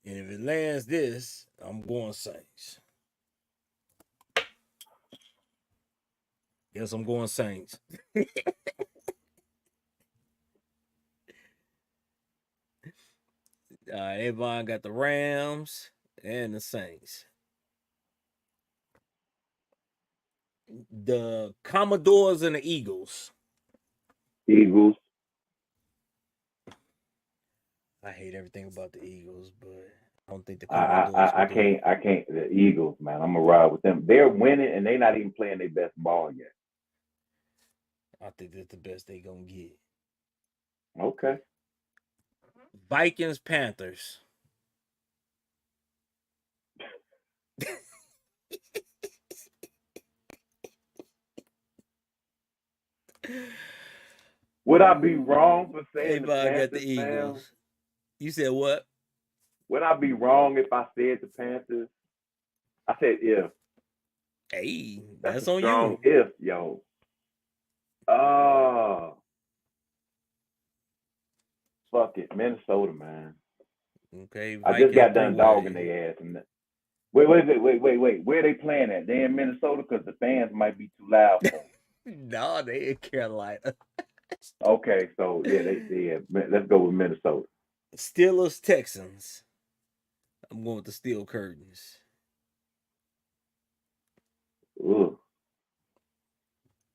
And if it lands this, I'm going Saints. Guess I'm going Saints. Everyone got the Rams and the Saints. The Commodores and the Eagles. Eagles. I hate everything about the Eagles, but I don't think the Commodores. I can't. The Eagles, man. I'm gonna ride with them. They're winning, and they're not even playing their best ball yet. I think that's the best they gonna get. Okay. Vikings, Panthers. Would I be wrong for saying Everybody got the Eagles? Man? You said what? Would I be wrong if I said the Panthers? I said if. Hey, that's a on strong you. If, yo. Oh. Fuck it. Minnesota, man. Okay. Vikings, I just got done dogging their ass. Wait. Where are they playing at? They in Minnesota because the fans might be too loud for them. No, they in Carolina. Okay, so yeah, let's go with Minnesota. Steelers, Texans. I'm going with the Steel Curtains. Ugh.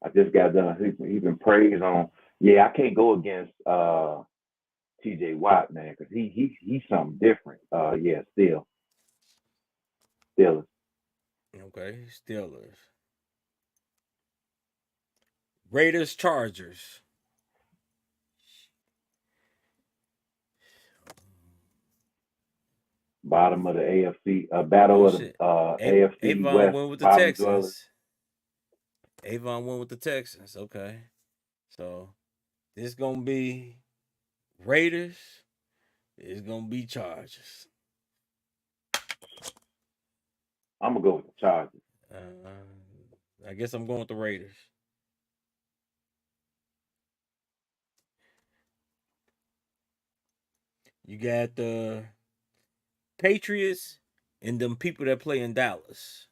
I just got done. He's been praised on. Yeah, I can't go against TJ Watt, man, because he's something different. Yeah, Steelers. Okay, Steelers. Raiders, Chargers. Bottom of the AFC, battle of the AFC Avon West. Went with the Texans. Avon went with the Texans. Okay, so this gonna be Raiders. It's gonna be Chargers. I'm gonna go with the Chargers. I guess I'm going with the Raiders. You got the Patriots and them people that play in Dallas.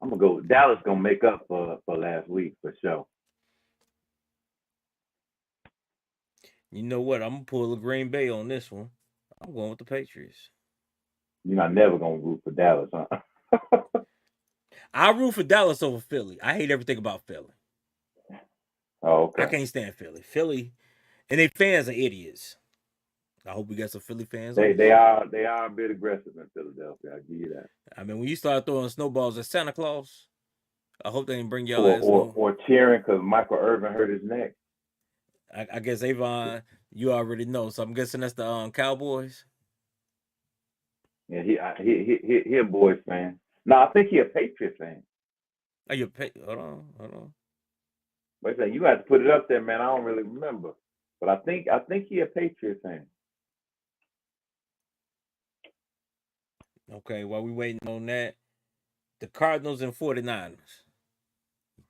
I'm gonna go. Dallas gonna make up for last week for sure. You know what? I'm gonna pull a Green Bay on this one. I'm going with the Patriots. You're not never gonna root for Dallas, huh? I root for Dallas over Philly. I hate everything about Philly. Oh, okay. I can't stand Philly, and their fans are idiots. I hope we got some Philly fans. They are a bit aggressive in Philadelphia. I give you that. I mean, when you start throwing snowballs at Santa Claus, I hope they didn't bring y'all or cheering because Michael Irvin hurt his neck. I guess Avon, you already know, so I'm guessing that's the Cowboys. Yeah, he a Boys fan. No, I think he a Patriot fan. Oh, hold on. Wait a second, you got to put it up there, man. I don't really remember, but I think he a Patriot fan. Okay, while we waiting on that, the Cardinals and 49ers.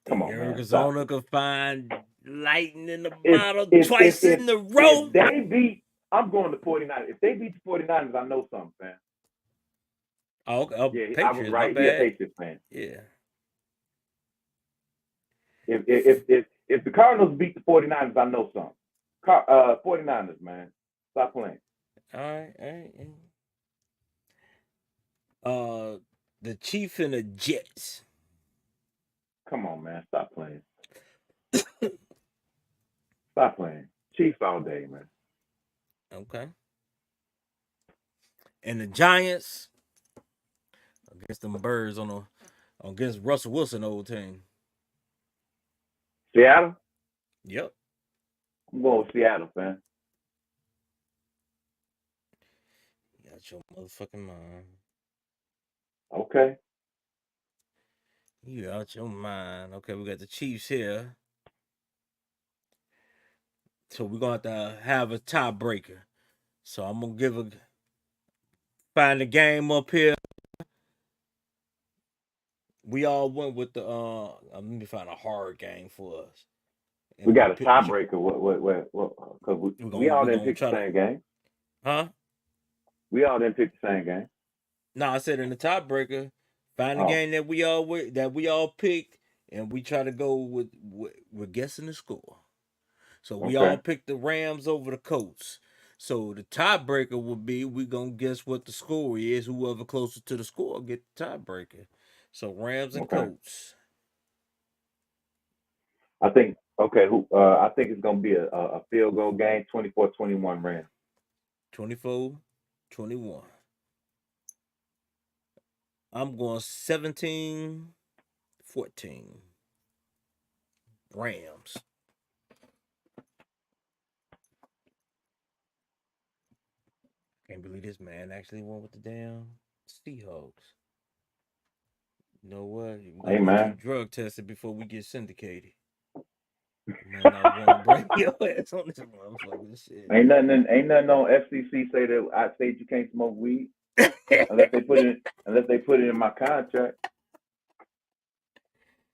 Come on, man. Arizona could find lightning in the If bottle twice in a row. If they beat, I'm going to 49ers. If they beat the 49ers, I know something, man. Oh, okay. Yeah, Patriots, I was right. He a Patriots fan. Yeah. If the Cardinals beat the 49ers, I know something. 49ers, man. Stop playing. All right. The Chiefs and the Jets. Come on, man. Stop playing. Stop playing. Chiefs all day, man. Okay. And the Giants against them Birds against Russell Wilson old team. Seattle? Yep. I'm going with Seattle, man. You got your motherfucking mind. Okay. You out your mind. Okay, we got the Chiefs here. So we're going to have a tiebreaker. So I'm going to find the game up here. We all went with the let me find a hard game for us. And we got a tiebreaker. What? Because we all didn't pick the same game. Huh? We all didn't pick the same game. No, I said in the tiebreaker, find the game that we all picked, and we try to go with we're guessing the score. So we all picked the Rams over the Colts. So the tiebreaker would be we gonna guess what the score is. Whoever closer to the score get the tiebreaker. So Rams and Colts. I think I think it's gonna be a field goal game, 24-21 Rams. 24-21. I'm going 17-14. Rams. Can't believe this man actually went with the damn Seahawks. You know what? Hey, man. Drug tested before we get syndicated. Man, I want to break your ass on this motherfucking shit. Ain't nothing on FCC say that I say you can't smoke weed unless they put it in my contract.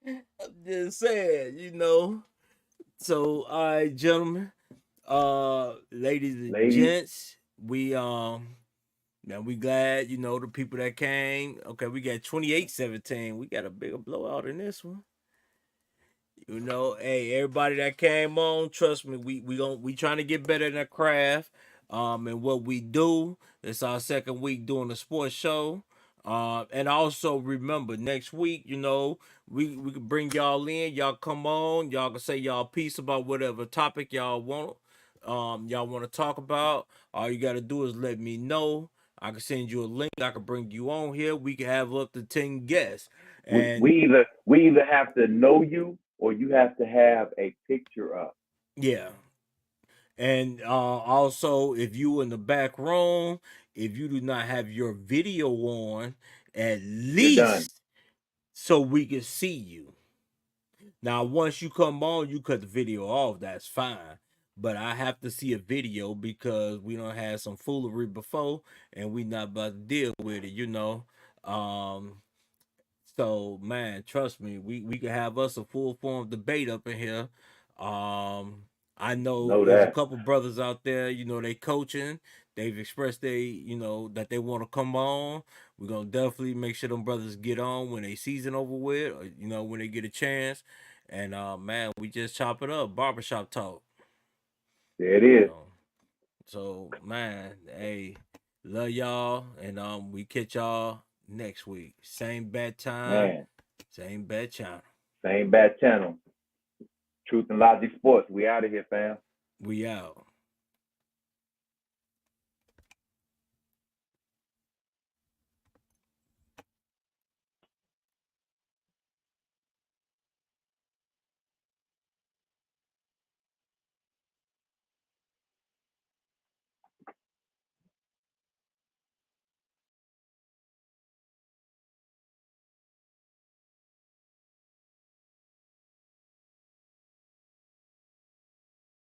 I'm just saying, you know. So, all right, gentlemen, ladies and gents, we now we glad, you know, the people that came. Okay, we got 28-17. We got a bigger blowout in this one. You know, hey, everybody that came on, trust me, we trying to get better in our craft. And what we do, it's our second week doing the sports show. And also remember, next week, you know, we can bring y'all in. Y'all come on. Y'all can say y'all piece about whatever topic y'all want. Y'all want to talk about. All you got to do is let me know. I can send you a link. I can bring you on here. We can have up to 10 guests. And we either have to know you or you have to have a picture up. Yeah. And also, if you in the back room, if you do not have your video on, at least so we can see you. Now, once you come on, you cut the video off. That's fine. But I have to see a video because we don't have some foolery before, and we not about to deal with it, you know. So man, trust me, we can have us a full form debate up in here. I know there's a couple brothers out there, you know, they coaching. They've expressed that they want to come on. We're gonna definitely make sure them brothers get on when they season over with, or, you know, when they get a chance. And man, we just chop it up, barbershop talk. There it is. So man, hey, love y'all, and we catch y'all next week. Same bad time, same bad channel. Same bad channel. Truth and Logic Sports. We out of here, fam. We out.